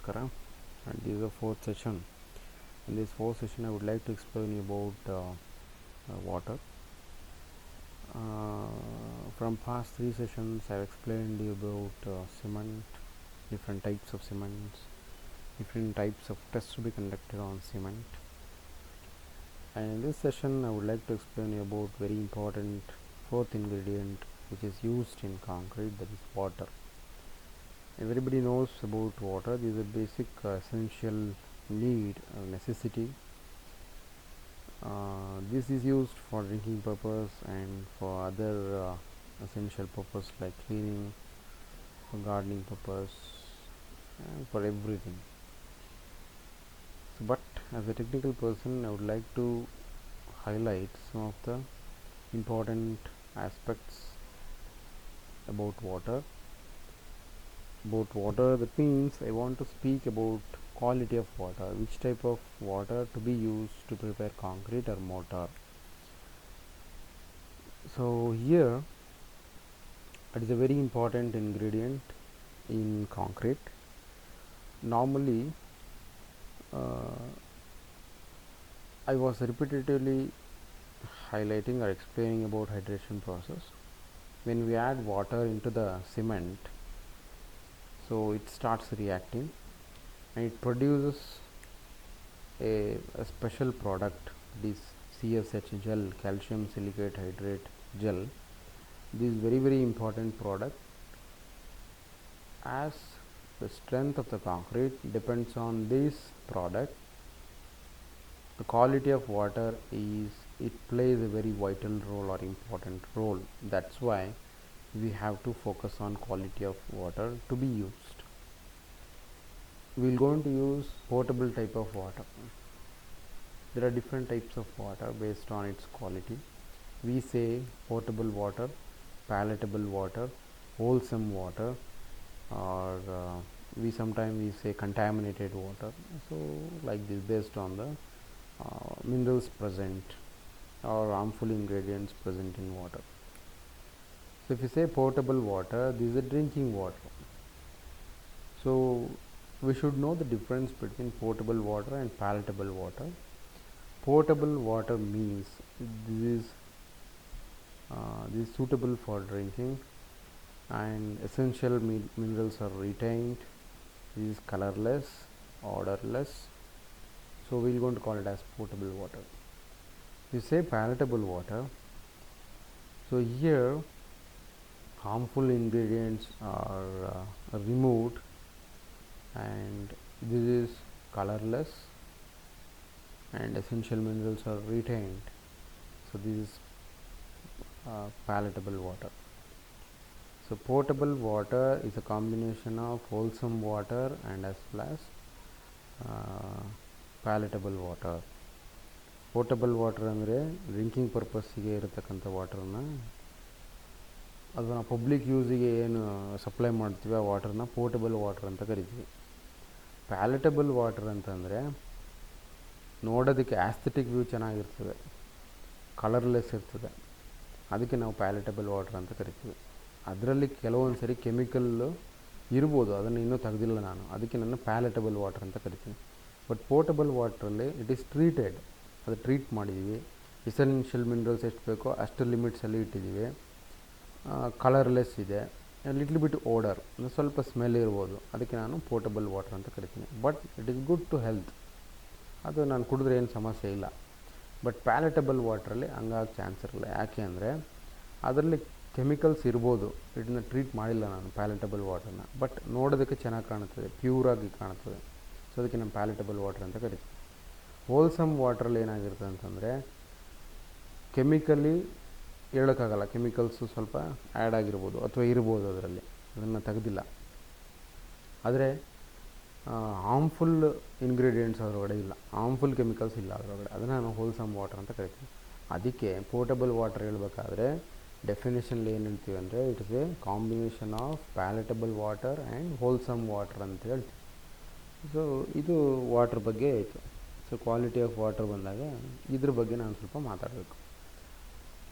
Namaskara, and this is the fourth session. In this fourth session I would like to explain you about water. From past three sessions I have explained you about cement, different types of cements, different types of tests to be conducted on cement, and in this session I would like to explain you about very important fourth ingredient which is used in concrete, that is water. Everybody knows about water. This is a basic essential need, necessity. This is used for drinking purpose and for other essential purpose like cleaning, for gardening purpose, and for everything. But as a technical person I would like to highlight some of the important aspects about water. That means I want to speak about quality of water, which type of water to be used to prepare concrete or mortar. So here it is a very important ingredient in concrete. Normally I was repetitively highlighting or explaining about hydration process. When we add water into the cement, so it starts reacting and it produces a special product, this CSH gel, calcium silicate hydrate gel. This is very important product, as the strength of the concrete depends on this product. The quality of water plays a very vital role or important role. That's why we have to focus on quality of water to be used. We're going to use potable type of water. There are different types of water based on its quality. We say potable water, palatable water, wholesome water, or we sometimes say contaminated water. So like this, based on the minerals present or harmful ingredients present in water. So if you say potable water, this is a drinking water. So we should know the difference between potable water and palatable water. Potable water means this is suitable for drinking and essential minerals are retained. This is colorless, odorless. So we are going to call it as potable water. If you say palatable water, so here harmful ingredients are removed and this is colorless and essential minerals are retained. So this is palatable water. So potable water is a combination of wholesome water and as well as palatable water. Potable water ಅಂದರೆ drinking ಪರ್ಪಸ್ಸಿಗೆ ಇರತಕ್ಕಂಥ ವಾಟರ್ನ, ಅದನ್ನು public ಯೂಸಿಗೆ ಏನು supply ಮಾಡ್ತೀವಿ ಆ ವಾಟರ್ನ portable water ಅಂತ ಕರಿತೀವಿ. ಪ್ಯಾಲೆಟಬಲ್ water ಅಂತಂದರೆ ನೋಡೋದಕ್ಕೆ ಆಸ್ಥೆಟಿಕ್ ವ್ಯೂ ಚೆನ್ನಾಗಿರ್ತದೆ, ಕಲರ್ಲೆಸ್ ಇರ್ತದೆ, ಅದಕ್ಕೆ ನಾವು ಪ್ಯಾಲೆಟಬಲ್ ವಾಟರ್ ಅಂತ ಕರಿತೀವಿ. ಅದರಲ್ಲಿ ಕೆಲವೊಂದು ಸರಿ ಕೆಮಿಕಲ್ ಇರ್ಬೋದು, ಅದನ್ನು ಇನ್ನೂ ತೆಗೆದಿಲ್ಲ ನಾನು, ಅದಕ್ಕೆ ನಾನು ಪ್ಯಾಲೆಟಬಲ್ ವಾಟರ್ ಅಂತ ಕರಿತೀನಿ. ಬಟ್ ಪೋರ್ಟಬಲ್ ವಾಟ್ರಲ್ಲಿ ಇಟ್ ಈಸ್ ಟ್ರೀಟೆಡ್, ಅದು ಟ್ರೀಟ್ ಮಾಡಿದ್ದೀವಿ, ಎಸೆನ್ಷಿಯಲ್ ಮಿನರಲ್ಸ್ ಎಷ್ಟು ಬೇಕೋ ಅಷ್ಟು ಲಿಮಿಟ್ಸಲ್ಲಿ ಇಟ್ಟಿದ್ದೀವಿ, ಕಲರ್ಲೆಸ್ ಇದೆ, ಲಿಟ್ಲ್ ಬಿಟ್ ಓಡರ್, ಸ್ವಲ್ಪ ಸ್ಮೆಲ್ ಇರ್ಬೋದು, ಅದಕ್ಕೆ ನಾನು ಪೋರ್ಟಬಲ್ ವಾಟರ್ ಅಂತ ಕರಿತೀನಿ. But it is good to health, ಅದು ನಾನು ಕುಡಿದ್ರೆ ಏನು ಸಮಸ್ಯೆ ಇಲ್ಲ. ಬಟ್ ಪ್ಯಾಲೆಟಬಲ್ ವಾಟ್ರಲ್ಲಿ ಹಂಗಾಗಿ ಚಾನ್ಸ್ ಇರಲ್ಲ. ಯಾಕೆ ಅಂದರೆ ಅದರಲ್ಲಿ ಕೆಮಿಕಲ್ಸ್ ಇರ್ಬೋದು, ಇದನ್ನ ಟ್ರೀಟ್ ಮಾಡಿಲ್ಲ ನಾನು ಪ್ಯಾಲೆಟಬಲ್ ವಾಟರ್ನ, ಬಟ್ ನೋಡೋದಕ್ಕೆ ಚೆನ್ನಾಗಿ ಕಾಣುತ್ತದೆ, ಪ್ಯೂರಾಗಿ ಕಾಣುತ್ತದೆ. ಸೊ ಅದಕ್ಕೆ ನಾನು ಪ್ಯಾಲೆಟಬಲ್ ವಾಟರ್ ಅಂತ ಕರಿತೀನಿ. ಹೋಲ್ಸಮ್ ವಾಟ್ರಲ್ಲಿ ಏನಾಗಿರ್ತದೆ ಅಂತಂದರೆ ಕೆಮಿಕಲಿ ಹೇಳೋಕ್ಕಾಗಲ್ಲ, ಕೆಮಿಕಲ್ಸು ಸ್ವಲ್ಪ ಆ್ಯಡ್ ಆಗಿರ್ಬೋದು ಅಥವಾ ಇರ್ಬೋದು ಅದರಲ್ಲಿ, ಅದನ್ನು ತೆಗೆದಿಲ್ಲ. ಆದರೆ ಹಾರ್ಮ್ಫುಲ್ ಇಂಗ್ರೀಡಿಯೆಂಟ್ಸ್ ಅದರೊಳಗಡೆ ಇಲ್ಲ, ಹಾರ್ಮ್ಫುಲ್ ಕೆಮಿಕಲ್ಸ್ ಇಲ್ಲ ಅದರೊಳಗಡೆ, ಅದನ್ನು ನಾನು ಹೋಲ್ಸಮ್ ವಾಟರ್ ಅಂತ ಕರಿತೀನಿ. ಅದಕ್ಕೆ ಪೋರ್ಟಬಲ್ ವಾಟರ್ ಹೇಳ್ಬೇಕಾದ್ರೆ ಡೆಫಿನೇಷನ್ಲಿ ಏನು ಹೇಳ್ತೀವಿ ಅಂದರೆ it is a combination of palatable water and wholesome water ಅಂತ ಹೇಳ್ತೀವಿ. ಸೊ ಇದು ವಾಟರ್ ಬಗ್ಗೆ ಆಯಿತು. ಸೊ ಕ್ವಾಲಿಟಿ ಆಫ್ ವಾಟರ್ ಬಂದಾಗ ಇದ್ರ ಬಗ್ಗೆ ನಾನು ಸ್ವಲ್ಪ ಮಾತಾಡಬೇಕು.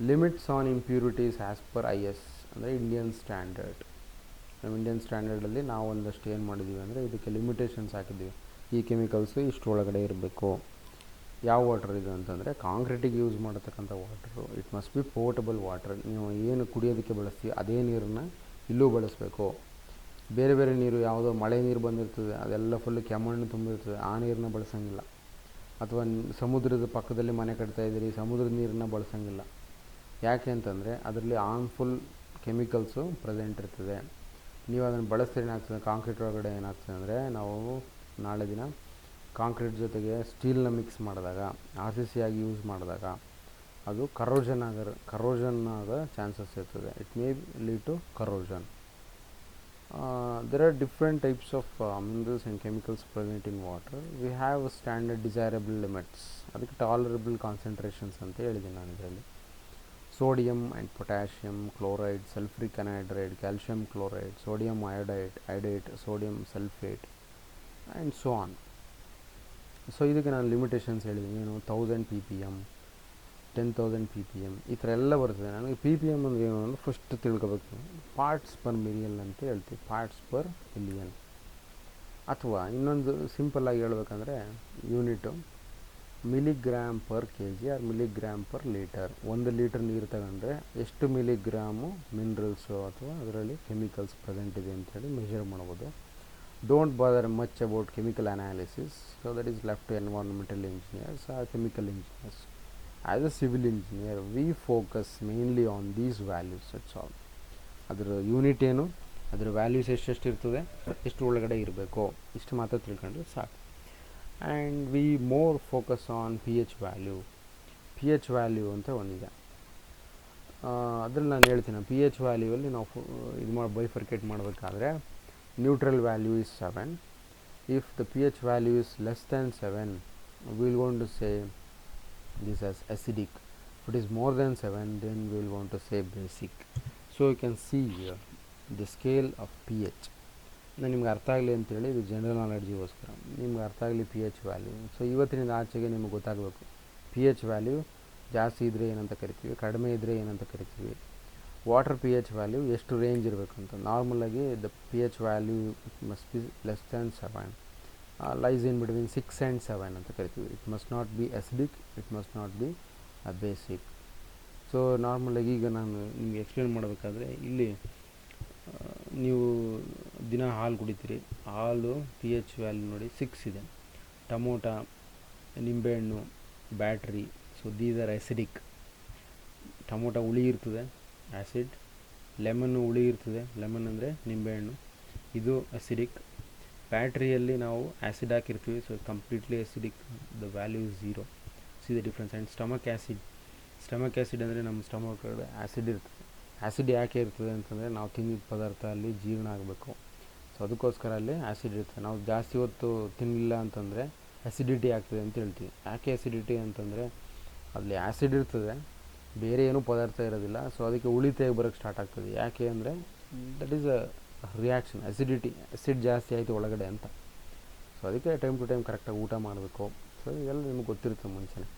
Limits on impurities as per IS ಅಂದರೆ ಇಂಡಿಯನ್ ಸ್ಟ್ಯಾಂಡರ್ಡ್. ನಮ್ಮ ಇಂಡಿಯನ್ ಸ್ಟ್ಯಾಂಡರ್ಡಲ್ಲಿ ನಾವು ಒಂದಷ್ಟು ಏನು ಮಾಡಿದ್ದೀವಿ ಅಂದರೆ ಇದಕ್ಕೆ ಲಿಮಿಟೇಷನ್ಸ್ ಹಾಕಿದ್ದೀವಿ. ಈ ಕೆಮಿಕಲ್ಸು ಇಷ್ಟರೊಳಗಡೆ ಇರಬೇಕು. ಯಾವ ವಾಟರ್ ಇದು ಅಂತಂದರೆ ಕಾಂಕ್ರೀಟಿಗೆ ಯೂಸ್ ಮಾಡತಕ್ಕಂಥ water. It must be portable water. ನೀವು ಏನು ಕುಡಿಯೋದಕ್ಕೆ ಬಳಸ್ತೀವಿ ಅದೇ ನೀರನ್ನು ಇಲ್ಲೂ ಬಳಸಬೇಕು. ಬೇರೆ ಬೇರೆ ನೀರು ಯಾವುದೋ ಮಳೆ ನೀರು ಬಂದಿರ್ತದೆ, ಅದೆಲ್ಲ ಫುಲ್ಲು ಕೆಮ್ಮಣ್ಣು ತುಂಬಿರ್ತದೆ, ಆ ನೀರನ್ನ ಬಳಸೋಂಗಿಲ್ಲ. ಅಥವಾ ಸಮುದ್ರದ ಪಕ್ಕದಲ್ಲಿ ಮನೆ ಕಟ್ತಾಯಿದ್ದೀರಿ, ಸಮುದ್ರದ ನೀರನ್ನು ಬಳಸೋಂಗಿಲ್ಲ. ಯಾಕೆ ಅಂತಂದರೆ ಅದರಲ್ಲಿ ಹಾರ್ಮ್ಫುಲ್ ಕೆಮಿಕಲ್ಸು ಪ್ರೆಸೆಂಟ್ ಇರ್ತದೆ. ನೀವು ಅದನ್ನು ಬಳಸಿದ್ರೆ ಏನಾಗ್ತದೆ, ಕಾಂಕ್ರೀಟ್ ಒಳಗಡೆ ಏನಾಗ್ತದೆ ಅಂದರೆ, ನಾವು ನಾಳೆ ದಿನ ಕಾಂಕ್ರೀಟ್ ಜೊತೆಗೆ ಸ್ಟೀಲ್ನ ಮಿಕ್ಸ್ ಮಾಡಿದಾಗ, RCC ಆಗಿ ಯೂಸ್ ಮಾಡಿದಾಗ ಅದು ಕರೋಷನ್ ಆಗೋ ಚಾನ್ಸಸ್ ಇರ್ತದೆ. It may lead to corrosion. There are different types of minerals and chemicals present in water. We have standard desirable limits. ಅದಕ್ಕೆ ಟಾಲರಬಲ್ ಕಾನ್ಸಂಟ್ರೇಷನ್ಸ್ ಅಂತ ಹೇಳಿದ್ದೀನಿ ನಾನು ಇದರಲ್ಲಿ. Sodium and potassium chloride, sulphuric anhydride, calcium chloride, sodium iodide, sodium sulphate and so on. So ಇದಕ್ಕೆ ನಾನು limitations ಹೇಳಿದ್ದೀನಿ. ಏನು 1000 ppm, 10,000 ppm, ಈ ಥರ ಎಲ್ಲ ಬರ್ತದೆ. ನನಗೆ ppm ಅಂದರೆ ಏನು ಅಂದರೆ ಫಸ್ಟ್ ತಿಳ್ಕೊಬೇಕು. ಪಾರ್ಟ್ಸ್ ಪರ್ ಮಿಲಿಯನ್ ಅಂತ ಹೇಳ್ತೀವಿ, ಪಾರ್ಟ್ಸ್ ಪರ್ ಮಿಲಿಯನ್. ಅಥವಾ ಇನ್ನೊಂದು ಸಿಂಪಲ್ಲಾಗಿ ಹೇಳ್ಬೇಕಂದ್ರೆ unit milligram per kg or milligram per litre. 1 litre ನೀರು ತಗೊಂಡ್ರೆ ಎಷ್ಟು ಮಿಲಿಗ್ರಾಮು ಮಿನರಲ್ಸು ಅಥವಾ ಅದರಲ್ಲಿ ಕೆಮಿಕಲ್ಸ್ ಪ್ರೆಸೆಂಟ್ ಇದೆ ಅಂತೇಳಿ ಮೆಷರ್ ಮಾಡ್ಬೋದು. Don't bother much about chemical analysis, so that is left to environmental engineers or chemical engineers. As a civil engineer, we focus mainly on these values, that's all. ಅದರ unit ಏನು, ಅದರ values ಎಷ್ಟೆಷ್ಟು ಇರ್ತದೆ, ಎಷ್ಟು ಒಳಗಡೆ ಇರಬೇಕು, ಇಷ್ಟು ಮಾತ್ರ ತಿಳ್ಕೊಂಡ್ರೆ ಸಾಕು. And we more focus on pH value ಅಂತ ಒಂದಿದೆ. ಅದ್ರಲ್ಲಿ ನಾನು ಹೇಳ್ತೀನಿ, pH ವ್ಯಾಲ್ಯೂವಲ್ಲಿ ನಾವು ಇದು ಬೈಫರ್ಕೇಟ್ ಮಾಡಬೇಕಾದ್ರೆ neutral value is 7. If the pH value is less than 7, we will going to say this as acidic. If it is more than 7, then we will going to say basic. So you can see here the scale of pH. ನಾನು ನಿಮ್ಗೆ ಅರ್ಥ ಆಗಲಿ ಅಂತೇಳಿ ಇದು general ನಾಲೆಡ್ಜಿಗೋಸ್ಕರ, ನಿಮ್ಗೆ ಅರ್ಥ ಆಗಲಿ pH value. So ಇವತ್ತಿನಿಂದ ಆಚೆಗೆ ನಿಮಗೆ ಗೊತ್ತಾಗಬೇಕು pH ವ್ಯಾಲ್ಯೂ ಜಾಸ್ತಿ ಇದ್ದರೆ ಏನಂತ ಕರಿತೀವಿ, ಕಡಿಮೆ ಇದ್ದರೆ ಏನಂತ ಕರಿತೀವಿ, ವಾಟರ್ pH ವ್ಯಾಲ್ಯೂ ಎಷ್ಟು ರೇಂಜ್ ಇರಬೇಕು ಅಂತ. ನಾರ್ಮಲಾಗಿ the pH value must be less than 7, lies in between 6 and 7 ಅಂತ ಕರಿತೀವಿ. It must not be acidic, it must not be basic. So ನಾರ್ಮಲಾಗಿ ಈಗ ನಾನು ನಿಮಗೆ ಎಕ್ಸ್ಪ್ಲೇನ್ ಮಾಡಬೇಕಾದ್ರೆ, ಇಲ್ಲಿ ನೀವು ದಿನ ಹಾಲು ಕುಡಿತೀರಿ, ಹಾಲು pH ವ್ಯಾಲ್ಯೂ ನೋಡಿ 6 ಇದೆ. ಟೊಮೊಟೊ, ನಿಂಬೆಹಣ್ಣು, battery, so these are acidic. Tomato ಹುಳಿ ಇರ್ತದೆ, ಆ್ಯಸಿಡ್. ಲೆಮನ್ನು ಹುಳಿ ಇರ್ತದೆ, ಲೆಮನ್ ಅಂದರೆ ನಿಂಬೆಹಣ್ಣು, ಇದು ಅಸಿಡಿಕ್. ಬ್ಯಾಟ್ರಿಯಲ್ಲಿ ನಾವು ಆ್ಯಸಿಡ್ ಹಾಕಿರ್ತೀವಿ, so completely acidic, the value is 0. C the difference. And stomach acid ಅಂದರೆ ನಮ್ಮ ಸ್ಟಮಕ್ ಆ್ಯಸಿಡ್ ಇರ್ತದೆ. ಆ್ಯಸಿಡ್ ಯಾಕೆ ಇರ್ತದೆ ಅಂತಂದರೆ ನಾವು ತಿಂದಿದ್ದ ಪದಾರ್ಥ ಅಲ್ಲಿ ಜೀರ್ಣ ಆಗಬೇಕು, ಸೊ ಅದಕ್ಕೋಸ್ಕರ ಅಲ್ಲಿ ಆ್ಯಸಿಡ್ ಇರ್ತದೆ. ನಾವು ಜಾಸ್ತಿ ಹೊತ್ತು ತಿನ್ನಲಿಲ್ಲ ಅಂತಂದರೆ ಅಸಿಡಿಟಿ ಆಗ್ತದೆ ಅಂತ ಹೇಳ್ತೀವಿ. ಯಾಕೆ ಅಸಿಡಿಟಿ ಅಂತಂದರೆ ಅಲ್ಲಿ ಆ್ಯಸಿಡ್ ಇರ್ತದೆ, ಬೇರೆ ಏನೂ ಪದಾರ್ಥ ಇರೋದಿಲ್ಲ, ಸೊ ಅದಕ್ಕೆ ಉಳಿತಾಗಿ ಬರೋಕ್ಕೆ ಸ್ಟಾರ್ಟ್ ಆಗ್ತದೆ. ಯಾಕೆ ಅಂದರೆ that is a reaction, acid ಜಾಸ್ತಿ ಆಯಿತು ಒಳಗಡೆ ಅಂತ. ಸೊ ಅದಕ್ಕೆ ಟೈಮ್ ಟು ಟೈಮ್ ಕರೆಕ್ಟಾಗಿ ಊಟ ಮಾಡಬೇಕು. ಸೊ ಇದೆಲ್ಲ ನಿಮಗೆ ಗೊತ್ತಿರುತ್ತೆ ಮುಂಚೆನೇ.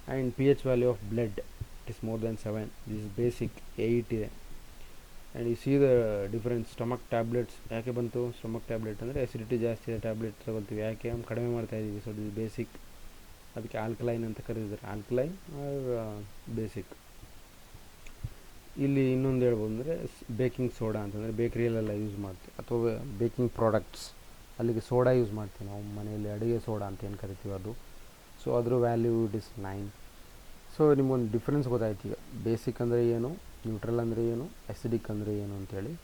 And pH value of blood it is more than 7, this is basic 8 ಇದೆ. And you see the difference. Stomach tablets ಯಾಕೆ ಬಂತು, ಸ್ಟಮಕ್ ಟ್ಯಾಬ್ಲೆಟ್ ಅಂದರೆ ಅಸಿಡಿಟಿ ಜಾಸ್ತಿ ಇದೆ, ಟ್ಯಾಬ್ಲೆಟ್ ತಗೊಳ್ತೀವಿ. ಯಾಕೆ ಕಡಿಮೆ ಮಾಡ್ತಾಯಿದ್ದೀವಿ, ಸೊ ದಿಸ್ ಬೇಸಿಕ್. ಅದಕ್ಕೆ ಆಲ್ಕಲೈನ್ ಅಂತ ಕರೀತಾರೆ, ಆಲ್ಕಲೈನ್ ಆರ್ ಬೇಸಿಕ್. ಇಲ್ಲಿ ಇನ್ನೊಂದು ಹೇಳ್ಬೋದು ಅಂದರೆ ಬೇಕಿಂಗ್ ಸೋಡಾ ಅಂತಂದರೆ ಬೇಕ್ರಿಯಲ್ಲೆಲ್ಲ ಯೂಸ್ ಮಾಡ್ತೀವಿ, ಅಥವಾ ಬೇಕಿಂಗ್ ಪ್ರಾಡಕ್ಟ್ಸ್, ಅಲ್ಲಿಗೆ ಸೋಡಾ ಯೂಸ್ ಮಾಡ್ತೀವಿ ನಾವು ಮನೆಯಲ್ಲಿ, ಅಡುಗೆ ಸೋಡಾ ಅಂತ ಏನು ಕರಿತೀವಿ ಅದು. ಸೊ ಅದ್ರ ವ್ಯಾಲ್ಯೂ ಇಟ್ ಇಸ್ 9. ಸೊ ನಿಮಗೊಂದು ಡಿಫ್ರೆನ್ಸ್ ಗೊತ್ತಾಯ್ತು ಈಗ, ಬೇಸಿಕ್ ಅಂದರೆ ಏನು, ನ್ಯೂಟ್ರಲ್ ಅಂದರೆ ಏನು, ಅಸಿಡಿಕ್ ಅಂದರೆ ಏನು ಅಂತೇಳಿ.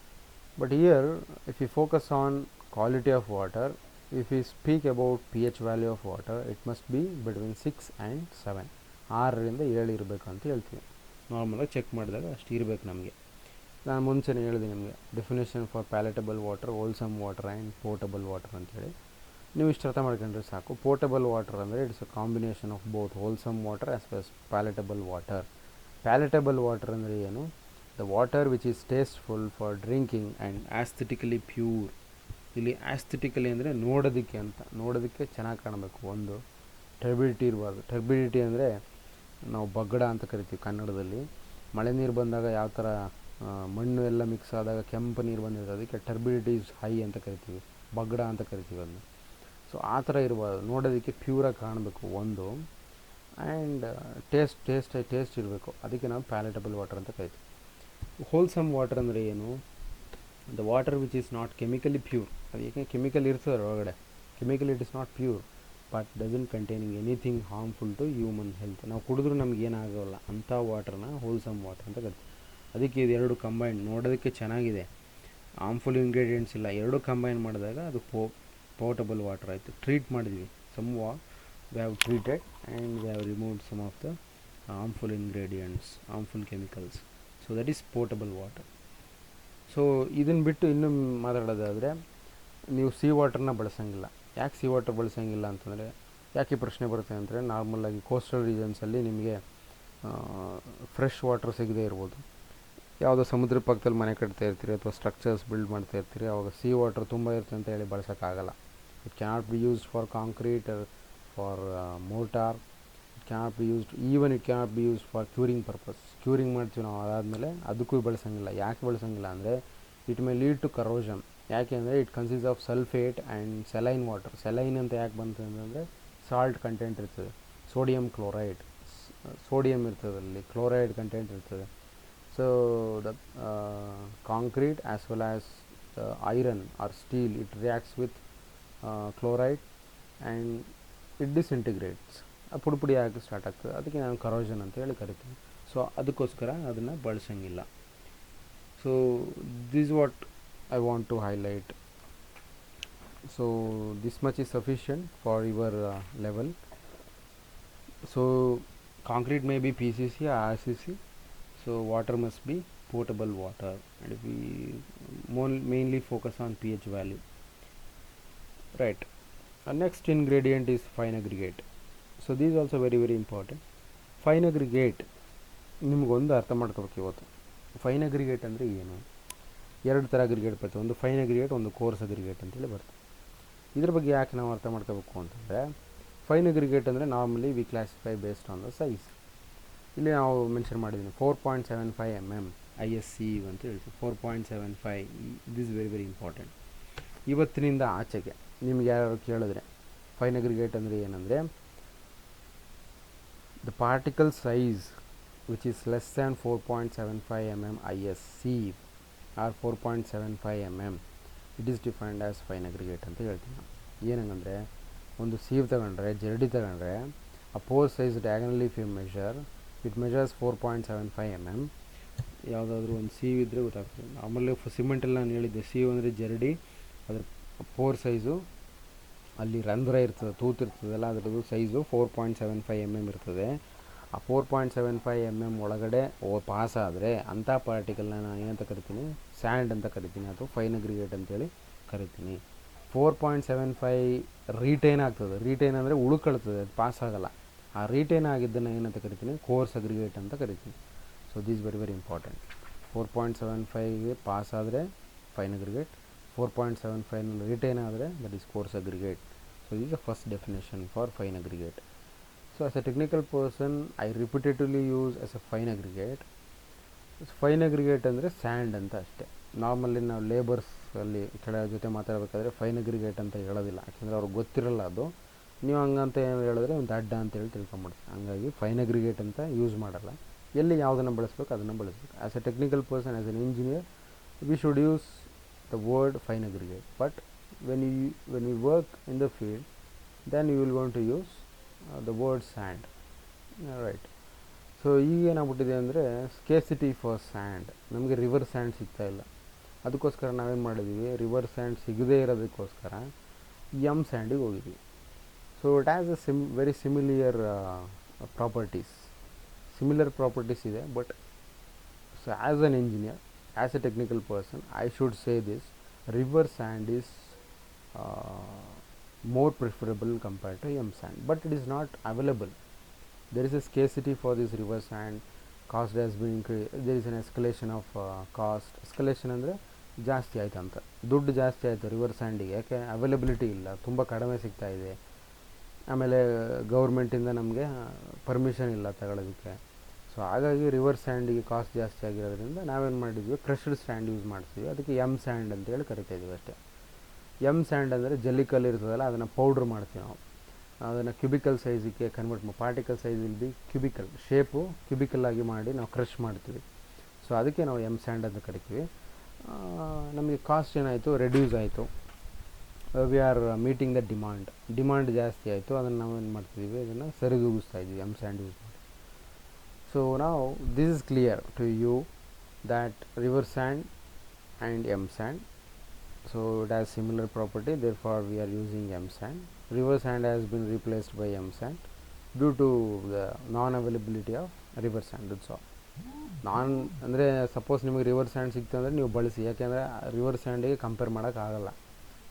But here if you focus on quality of water, if we speak about pH value of water, it must be between 6 and 7. 6ರಿಂದ 7 ಇರಬೇಕು ಅಂತ ಹೇಳ್ತೀವಿ. ನಾರ್ಮಲಾಗಿ ಚೆಕ್ ಮಾಡಿದಾಗ ಅಷ್ಟು ಇರಬೇಕು ನಮಗೆ. ನಾನು ಮುಂಚೆನೇ ಹೇಳಿದೆ ನಿಮಗೆ definition for palatable water, wholesome water and portable water ಅಂತೇಳಿ. ನೀವು ಇಷ್ಟು ಅರ್ಥ ಮಾಡ್ಕೊಂಡ್ರೆ ಸಾಕು. ಪೋರ್ಟಬಲ್ ವಾಟರ್ ಅಂದರೆ it's a combination of both wholesome water as well as palatable water. Palatable water ಅಂದರೆ ಏನು, the water which is tasteful for drinking and aesthetically pure. ಇಲ್ಲಿ ಆಸ್ಥೆಟಿಕಲಿ ಅಂದರೆ ನೋಡೋದಕ್ಕೆ ಅಂತ, ನೋಡೋದಕ್ಕೆ ಚೆನ್ನಾಗಿ ಕಾಣಬೇಕು. ಒಂದು ಟರ್ಬಿಡಿಟಿ ಇರಬಾರ್ದು. ಟರ್ಬಿಡಿಟಿ ಅಂದರೆ ನಾವು ಬಗ್ಗಡ ಅಂತ ಕರಿತೀವಿ ಕನ್ನಡದಲ್ಲಿ. ಮಳೆ ನೀರು ಬಂದಾಗ ಯಾವ ಥರ ಮಣ್ಣು ಎಲ್ಲ ಮಿಕ್ಸ್ ಆದಾಗ ಕೆಂಪು ನೀರು ಬಂದಿರ್ತದೆ, ಅದಕ್ಕೆ ಟರ್ಬಿಡಿಟಿ ಇಸ್ ಹೈ ಅಂತ ಕರಿತೀವಿ, ಬಗ್ಗಡ ಅಂತ ಕರಿತೀವಿ ಅದನ್ನು. ಸೊ ಆ ಥರ ಇರಬಾರ್ದು, ನೋಡೋದಕ್ಕೆ ಪ್ಯೂರಾಗಿ ಕಾಣಬೇಕು ಒಂದು, ಆ್ಯಂಡ್ ಟೇಸ್ಟ್ ಇರಬೇಕು, ಅದಕ್ಕೆ ನಾವು ಪ್ಯಾಲೆಟಬಲ್ ವಾಟರ್ ಅಂತ ಕರಿತೀವಿ. ಹೋಲ್ಸಮ್ ವಾಟರ್ ಅಂದರೆ ಏನು? The water which is not chemically pure. ಅದು ಏಕೆ ಕೆಮಿಕಲ್ ಇರ್ತದೆ ಒಳಗಡೆ, chemical it is not pure but doesn't containing anything harmful to human health. ನಾವು ಕುಡಿದ್ರೂ ನಮಗೇನಾಗೋಲ್ಲ ಅಂಥ ವಾಟರ್ನ ಹೋಲ್ಸಮ್ ವಾಟರ್ ಅಂತ ಕರಿತೀವಿ. ಅದಕ್ಕೆ ಇದು 2 ಕಂಬೈನ್, ನೋಡೋದಕ್ಕೆ ಚೆನ್ನಾಗಿದೆ, ಹಾರ್ಮ್ಫುಲ್ ಇಂಗ್ರೀಡಿಯೆಂಟ್ಸ್ ಇಲ್ಲ, 2 ಕಂಬೈನ್ ಮಾಡಿದಾಗ ಅದು ಪೋರ್ಟಬಲ್ ವಾಟರ್ ಆಯಿತು. ಟ್ರೀಟ್ ಮಾಡಿದ್ವಿ, some we have treated and we have removed some of the harmful ingredients, harmful chemicals, so that is potable water. So ಇದನ್ನು ಬಿಟ್ಟು ಇನ್ನೂ ಮಾತಾಡೋದಾದರೆ, ನೀವು ಸೀ ವಾಟರ್ನ ಬಳಸೋಂಗಿಲ್ಲ. ಯಾಕೆ ಸೀ ವಾಟರ್ ಬಳಸೋಂಗಿಲ್ಲ ಅಂತಂದರೆ, ಯಾಕೆ ಪ್ರಶ್ನೆ ಬರುತ್ತೆ ಅಂದರೆ, ನಾರ್ಮಲಾಗಿ ಕೋಸ್ಟಲ್ ರೀಜನ್ಸಲ್ಲಿ ನಿಮಗೆ ಫ್ರೆಶ್ ವಾಟರ್ ಸಿಗದೇ ಇರ್ಬೋದು. ಯಾವುದೋ ಸಮುದ್ರ ಪಕ್ಕದಲ್ಲಿ ಮನೆ ಕಟ್ತಾ ಇರ್ತೀರಿ ಅಥವಾ ಸ್ಟ್ರಕ್ಚರ್ಸ್ ಬಿಲ್ಡ್ ಮಾಡ್ತಾ ಇರ್ತೀರಿ, ಆವಾಗ ಸೀ ವಾಟರ್ ತುಂಬ ಇರುತ್ತೆ ಅಂತ ಹೇಳಿ ಬಳಸೋಕ್ಕಾಗಲ್ಲ. It cannot be used for concrete, for mortar, it cannot be used, even it cannot be used for curing purpose. Curing ಮಾಡ್ತೀವಿ ನಾವು, ಅದಾದಮೇಲೆ ಅದಕ್ಕೂ ಬಳಸೋಂಗಿಲ್ಲ. ಯಾಕೆ ಬಳಸೋಂಗಿಲ್ಲ ಅಂದರೆ, it may lead to corrosion. ಯಾಕೆ ಅಂದರೆ it consist of sulphate and saline water. Saline ಅಂತ ಯಾಕೆ ಬಂತು ಅಂತಂದರೆ ಸಾಲ್ಟ್ ಕಂಟೆಂಟ್ ಇರ್ತದೆ, ಸೋಡಿಯಂ ಕ್ಲೋರೈಡ್, ಸೋಡಿಯಂ ಇರ್ತದೆ ಅಲ್ಲಿ, ಕ್ಲೋರೈಡ್ ಕಂಟೆಂಟ್ ಇರ್ತದೆ. So the concrete as well as iron or steel, it reacts with chloride and it disintegrates, ಪುಡಿ ಪುಡಿ ಆಗಿ ಸ್ಟಾರ್ಟ್ ಆಗ್ತದೆ. ಅದಕ್ಕೆ ನಾನು ಕರೋಷನ್ ಅಂತ ಹೇಳಿ ಕರಿತೀನಿ. ಸೊ ಅದಕ್ಕೋಸ್ಕರ ಅದನ್ನು ಬಳಸೋಂಗಿಲ್ಲ. So this what I want to highlight. So this much is sufficient for your level. So concrete may be PCC or RCC, so water must be potable water, and we mainly focus on pH value, right? Next ingredient is fine aggregate. So this is also very very important. Fine aggregate ನಿಮಗೊಂದು ಅರ್ಥ ಮಾಡ್ಕೋಬೇಕು ಇವತ್ತು. Fine aggregate ಅಂದರೆ ಏನು? 2 ಥರ aggregate ಬರ್ತವೆ, ಒಂದು fine aggregate, ಒಂದು ಕೋರ್ಸ್ ಅಗ್ರಿಗೇಟ್ ಅಂತೇಳಿ ಬರ್ತದೆ. ಇದ್ರ ಬಗ್ಗೆ ಯಾಕೆ ನಾವು ಅರ್ಥ ಮಾಡ್ಕೋಬೇಕು ಅಂತಂದರೆ, ಫೈನ್ ಅಗ್ರಿಗೇಟ್ ಅಂದರೆ normally V classify based on the size. ಇಲ್ಲಿ ನಾವು ಮೆನ್ಷನ್ ಮಾಡಿದ್ದೀನಿ 4.75 mm ISC ಅಂತ ಹೇಳ್ತೀವಿ. 4.75, ದಿಸ್ ವೆರಿ ವೆರಿ ಇಂಪಾರ್ಟೆಂಟ್. ಇವತ್ತಿನಿಂದ ಆಚೆಗೆ ನಿಮ್ಗೆ ಯಾರು ಕೇಳಿದ್ರೆ ಫೈನ್ ಅಗ್ರಿಗೇಟ್ ಅಂದರೆ ಏನಂದರೆ, the particle size which is less than 4.75 mm ISC or 4.75 mm, it is defined as fine aggregate ಅಂತ ಹೇಳ್ತೀವಿ ನಾವು. ಏನಂದರೆ, ಒಂದು ಸೀವ್ ತಗೊಂಡ್ರೆ, ಜರಡಿ ತಗೊಂಡ್ರೆ, ಆ pore size diagonally if you measure, it measures 4.75 mm. ಯಾವುದಾದ್ರೂ ಒಂದು ಸೀವ್ ಇದ್ದರೆ ಗೊತ್ತಾಗ್ತದೆ. ಆಮೇಲೆ ಸಿಮೆಂಟಲ್ಲಿ ನಾನು ಹೇಳಿದ್ದೆ, ಸೀವ್ ಅಂದರೆ ಜರಡಿ, ಅದ್ರ ಪೋರ್ ಸೈಜು, ಅಲ್ಲಿ ರಂಧ್ರ ಇರ್ತದೆ, ತೂತಿರ್ತದಲ್ಲ, ಅದರದ್ದು ಸೈಜು 4.75 mm ಇರ್ತದೆ. ಆ 4.75 mm ಒಳಗಡೆ ಪಾಸ್ ಆದರೆ ಅಂಥ ಪಾರ್ಟಿಕಲ್ನ ನಾನು ಏನಂತ ಕರಿತೀನಿ? ಸ್ಯಾಂಡ್ ಅಂತ ಕರಿತೀನಿ, ಅಥವಾ ಫೈನ್ ಅಗ್ರಿಗೇಟ್ ಅಂತೇಳಿ ಕರಿತೀನಿ. 4.75 ರೀಟೈನ್ ಆಗ್ತದೆ. ರೀಟೈನ್ ಅಂದರೆ ಉಳ್ಕೊಳ್ತದೆ, ಅದು ಪಾಸ್ ಆಗೋಲ್ಲ. ಆ ರೀಟೈನ್ ಆಗಿದ್ದನ್ನು ಏನಂತ ಕರಿತೀನಿ? ಕೋರ್ಸ್ ಅಗ್ರಿಗೇಟ್ ಅಂತ ಕರಿತೀನಿ. So this very very important. 4.75 pass ಆದರೆ ಫೈನ್ ಅಗ್ರಿಗೇಟ್, 4.75 ರೀಟೈನ್ ಆದರೆ that is course aggregate. So this the first definition for fine aggregate. So as a technical person, I repetitively use as a fine aggregate. Fine aggregate ಅಂದರೆ and ಅಂತ ಅಷ್ಟೇ. Normally ನಾವು ಲೇಬರ್ಸಲ್ಲಿ ಕೆಳ ಜೊತೆ ಮಾತಾಡಬೇಕಾದ್ರೆ fine aggregate ಅಂತ ಹೇಳೋದಿಲ್ಲ, ಯಾಕೆಂದರೆ ಅವ್ರಿಗೆ ಗೊತ್ತಿರಲ್ಲ ಅದು. ನೀವು ಹಂಗಂತ ಏನು ಹೇಳಿದ್ರೆ ಒಂದು ಅಡ್ಡ ಅಂತೇಳಿ ತಿಳ್ಕೊಂಬಿಡ್ತೀವಿ. ಹಂಗಾಗಿ ಫೈನ್ ಅಗ್ರಿಗೇಟ್ ಅಂತ ಯೂಸ್ ಮಾಡಲ್ಲ. ಎಲ್ಲಿ ಯಾವುದನ್ನು ಬಳಸಬೇಕು ಅದನ್ನು ಬಳಸಬೇಕು. As a technical person, as an engineer, we should use the word fine aggregate. But when you work in the field, then you will going to use the word sand, right? So ಈಗ ಏನಾಗ್ಬಿಟ್ಟಿದೆ ಅಂದರೆ, scarcity for sand. ನಮಗೆ river sand ಸಿಗ್ತಾ ಇಲ್ಲ. ಅದಕ್ಕೋಸ್ಕರ ನಾವೇನು ಮಾಡಿದ್ದೀವಿ, river and ಸಿಗದೇ ಇರೋದಕ್ಕೋಸ್ಕರ ಸ್ಯಾಂಡಿಗೆ ಹೋಗಿದ್ವಿ. So it has a very similar properties ಇದೆ. But so as an engineer, as a technical person, I should say this: river sand is more preferable compared to sand, but it is not available. There is a scarcity for this river sand. Cost has been increased. There is an escalation of cost. Escalation ಅಂದರೆ ಜಾಸ್ತಿ ಆಯ್ತು ಅಂತ, ದುಡ್ಡು ಜಾಸ್ತಿ ಆಯಿತು river ಸ್ಯಾಂಡಿಗೆ. ಯಾಕೆ? Availability ಇಲ್ಲ, ತುಂಬ ಕಡಿಮೆ ಸಿಗ್ತಾ ಇದೆ. ಆಮೇಲೆ ಗೌರ್ಮೆಂಟಿಂದ ನಮಗೆ ಪರ್ಮಿಷನ್ ಇಲ್ಲ ತಗೊಳ್ಳೋದಕ್ಕೆ. ಸೊ ಸೊ ಹಾಗಾಗಿ ರಿವರ್ ಸ್ಯಾಂಡಿಗೆ ಕಾಸ್ಟ್ ಜಾಸ್ತಿ ಆಗಿರೋದ್ರಿಂದ ನಾವೇನು ಮಾಡಿದ್ವಿ, ಕ್ರಷ್ಡ್ ಸ್ಯಾಂಡ್ ಯೂಸ್ ಮಾಡ್ತೀವಿ. ಅದಕ್ಕೆ ಸ್ಯಾಂಡ್ ಅಂತೇಳಿ ಕರಿತಾ ಇದ್ದೀವಿ ಅಷ್ಟೇ. ಸ್ಯಾಂಡ್ ಅಂದರೆ ಜಲ್ಲಿಕಲ್ಲು ಇರ್ತದಲ್ಲ, ಅದನ್ನು ಪೌಡ್ರ್ ಮಾಡ್ತೀವಿ ನಾವು. ಅದನ್ನು ಕ್ಯೂಬಿಕಲ್ ಸೈಜಿಗೆ convert particle size will be cubical, shape cubical ಆಗಿ ಮಾಡಿ ನಾವು ಕ್ರಷ್ ಮಾಡ್ತೀವಿ. ಸೊ ಅದಕ್ಕೆ ನಾವು ಸ್ಯಾಂಡ್ ಅಂತ ಕರಿತೀವಿ. ನಮಗೆ ಕಾಸ್ಟ್ ಏನಾಯಿತು, ರೆಡ್ಯೂಸ್ ಆಯಿತು. We are meeting the demand ಜಾಸ್ತಿ ಆಯಿತು. ಅದನ್ನು ನಾವು ಏನು ಮಾಡ್ತಿದ್ದೀವಿ, ಇದನ್ನು ಸರಿದೂಗಿಸ್ತಾ ಇದ್ದೀವಿ ಸ್ಯಾಂಡ್ ಯೂಸ್ ಮಾಡಿ. ಸೊ ನಾವು this is clear to you that river sand and sand, so it has similar property, therefore we are using sand. River sand has been replaced by sand due to the non-availability of river sand, that's all. ಅಂದರೆ suppose ನಿಮಗೆ river and ಸಿಕ್ತಂದರೆ ನೀವು ಬಳಸಿ, ಯಾಕೆಂದರೆ river ಸ್ಯಾಂಡಿಗೆ compare ಮಾಡೋಕ್ಕಾಗಲ್ಲ.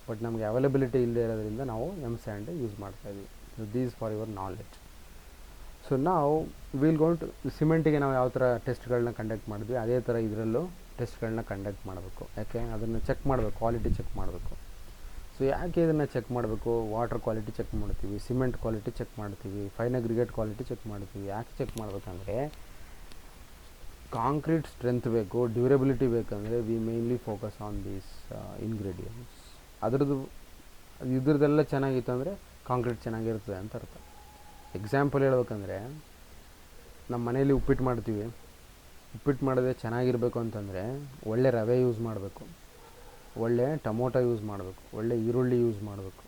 But ನಮಗೆ availability ಇಲ್ಲದೆ ಇರೋದ್ರಿಂದ ನಾವು ಸ್ಯಾಂಡ್ ಯೂಸ್ ಮಾಡ್ತಾಯಿದ್ವಿ. These for your knowledge. So ನಾವು ವಿಲ್ ಗೋಯಿಂಗ್ ಟು ಸಿಮೆಂಟಿಗೆ ನಾವು ಯಾವ ಥರ ಟೆಸ್ಟ್ಗಳನ್ನ ಕಂಡಕ್ಟ್ ಮಾಡಿದ್ವಿ, ಅದೇ ಥರ ಇದರಲ್ಲೂ ಟೆಸ್ಟ್ಗಳನ್ನ ಕಂಡಕ್ಟ್ ಮಾಡಬೇಕು. ಯಾಕೆ ಅದನ್ನು ಚೆಕ್ ಮಾಡಬೇಕು, ಕ್ವಾಲಿಟಿ ಚೆಕ್ ಮಾಡಬೇಕು. ಸೊ ಯಾಕೆ ಇದನ್ನು ಚೆಕ್ ಮಾಡಬೇಕು, ವಾಟರ್ ಕ್ವಾಲಿಟಿ ಚೆಕ್ ಮಾಡ್ತೀವಿ, ಸಿಮೆಂಟ್ ಕ್ವಾಲಿಟಿ ಚೆಕ್ ಮಾಡ್ತೀವಿ, ಫೈನ್ ಅಗ್ರಿಗೇಟ್ ಕ್ವಾಲಿಟಿ ಚೆಕ್ ಮಾಡ್ತೀವಿ. ಯಾಕೆ ಚೆಕ್ ಮಾಡಬೇಕಂದ್ರೆ ಕಾಂಕ್ರೀಟ್ ಸ್ಟ್ರೆಂತ್ ಬೇಕು, ಡ್ಯೂರಬಿಲಿಟಿ ಬೇಕಂದರೆ we mainly focus on these ingredients. ಇದ್ರದ್ದೆಲ್ಲ ಚೆನ್ನಾಗಿತ್ತು ಅಂದರೆ ಕಾಂಕ್ರೀಟ್ ಚೆನ್ನಾಗಿರ್ತದೆ ಅಂತ ಅರ್ಥ. ಎಕ್ಸಾಂಪಲ್ ಹೇಳ್ಬೇಕಂದ್ರೆ ನಮ್ಮ ಮನೇಲಿ ಉಪ್ಪಿಟ್ಟು ಮಾಡ್ತೀವಿ. ಉಪ್ಪಿಟ್ಟು ಮಾಡೋದೇ ಚೆನ್ನಾಗಿರಬೇಕು ಅಂತಂದರೆ ಒಳ್ಳೆ ರವೆ ಯೂಸ್ ಮಾಡಬೇಕು, ಒಳ್ಳೆ ಟೊಮೊಟೊ ಯೂಸ್ ಮಾಡಬೇಕು, ಒಳ್ಳೆ ಈರುಳ್ಳಿ ಯೂಸ್ ಮಾಡಬೇಕು,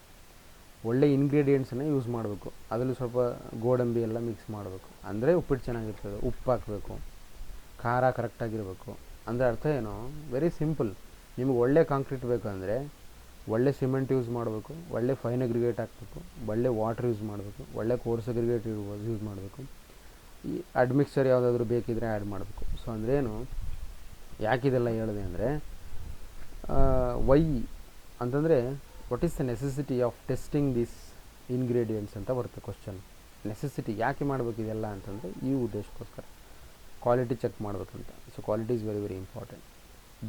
ಒಳ್ಳೆ ಇಂಗ್ರೀಡಿಯೆಂಟ್ಸನ್ನೇ ಯೂಸ್ ಮಾಡಬೇಕು. ಅದರಲ್ಲಿ ಸ್ವಲ್ಪ ಗೋಡಂಬಿ ಎಲ್ಲ ಮಿಕ್ಸ್ ಮಾಡಬೇಕು, ಅಂದರೆ ಉಪ್ಪಿಟ್ಟು ಚೆನ್ನಾಗಿರ್ತದೆ. ಉಪ್ಪು ಹಾಕಬೇಕು, ಖಾರ ಕರೆಕ್ಟಾಗಿರಬೇಕು. ಅಂದರೆ ಅರ್ಥ ಏನು, ವೆರಿ ಸಿಂಪಲ್. ನಿಮಗೆ ಒಳ್ಳೆ ಕಾಂಕ್ರೀಟ್ ಬೇಕಂದರೆ ಒಳ್ಳೆ ಸಿಮೆಂಟ್ ಯೂಸ್ ಮಾಡಬೇಕು, ಒಳ್ಳೆ ಫೈನ್ ಅಗ್ರಿಗೇಟ್ ಹಾಕಬೇಕು, ಒಳ್ಳೆ ವಾಟರ್ ಯೂಸ್ ಮಾಡಬೇಕು, ಒಳ್ಳೆ ಕೋರ್ಸ್ ಅಗ್ರಿಗೇಟ್ ಯೂಸ್ ಮಾಡಬೇಕು. ಈ ಅಡ್ಮಿಕ್ಸ್ಚರ್ ಯಾವುದಾದ್ರೂ ಬೇಕಿದ್ರೆ ಆ್ಯಡ್ ಮಾಡಬೇಕು. ಸೊ ಅಂದ್ರೇನು, ಯಾಕಿದೆಲ್ಲ ಹೇಳಿದೆ ಅಂದರೆ ವೈ ಅಂತಂದರೆ what is the necessity of testing this ingredients ಅಂತ ಬರುತ್ತೆ ಕ್ವಶನ್. ನೆಸೆಸಿಟಿ ಯಾಕೆ ಮಾಡಬೇಕು ಇದೆಲ್ಲ ಅಂತಂದರೆ ಈ ಉದ್ದೇಶಕ್ಕೋಸ್ಕರ, ಕ್ವಾಲಿಟಿ ಚೆಕ್ ಮಾಡಬೇಕಂತ. So quality is very very important.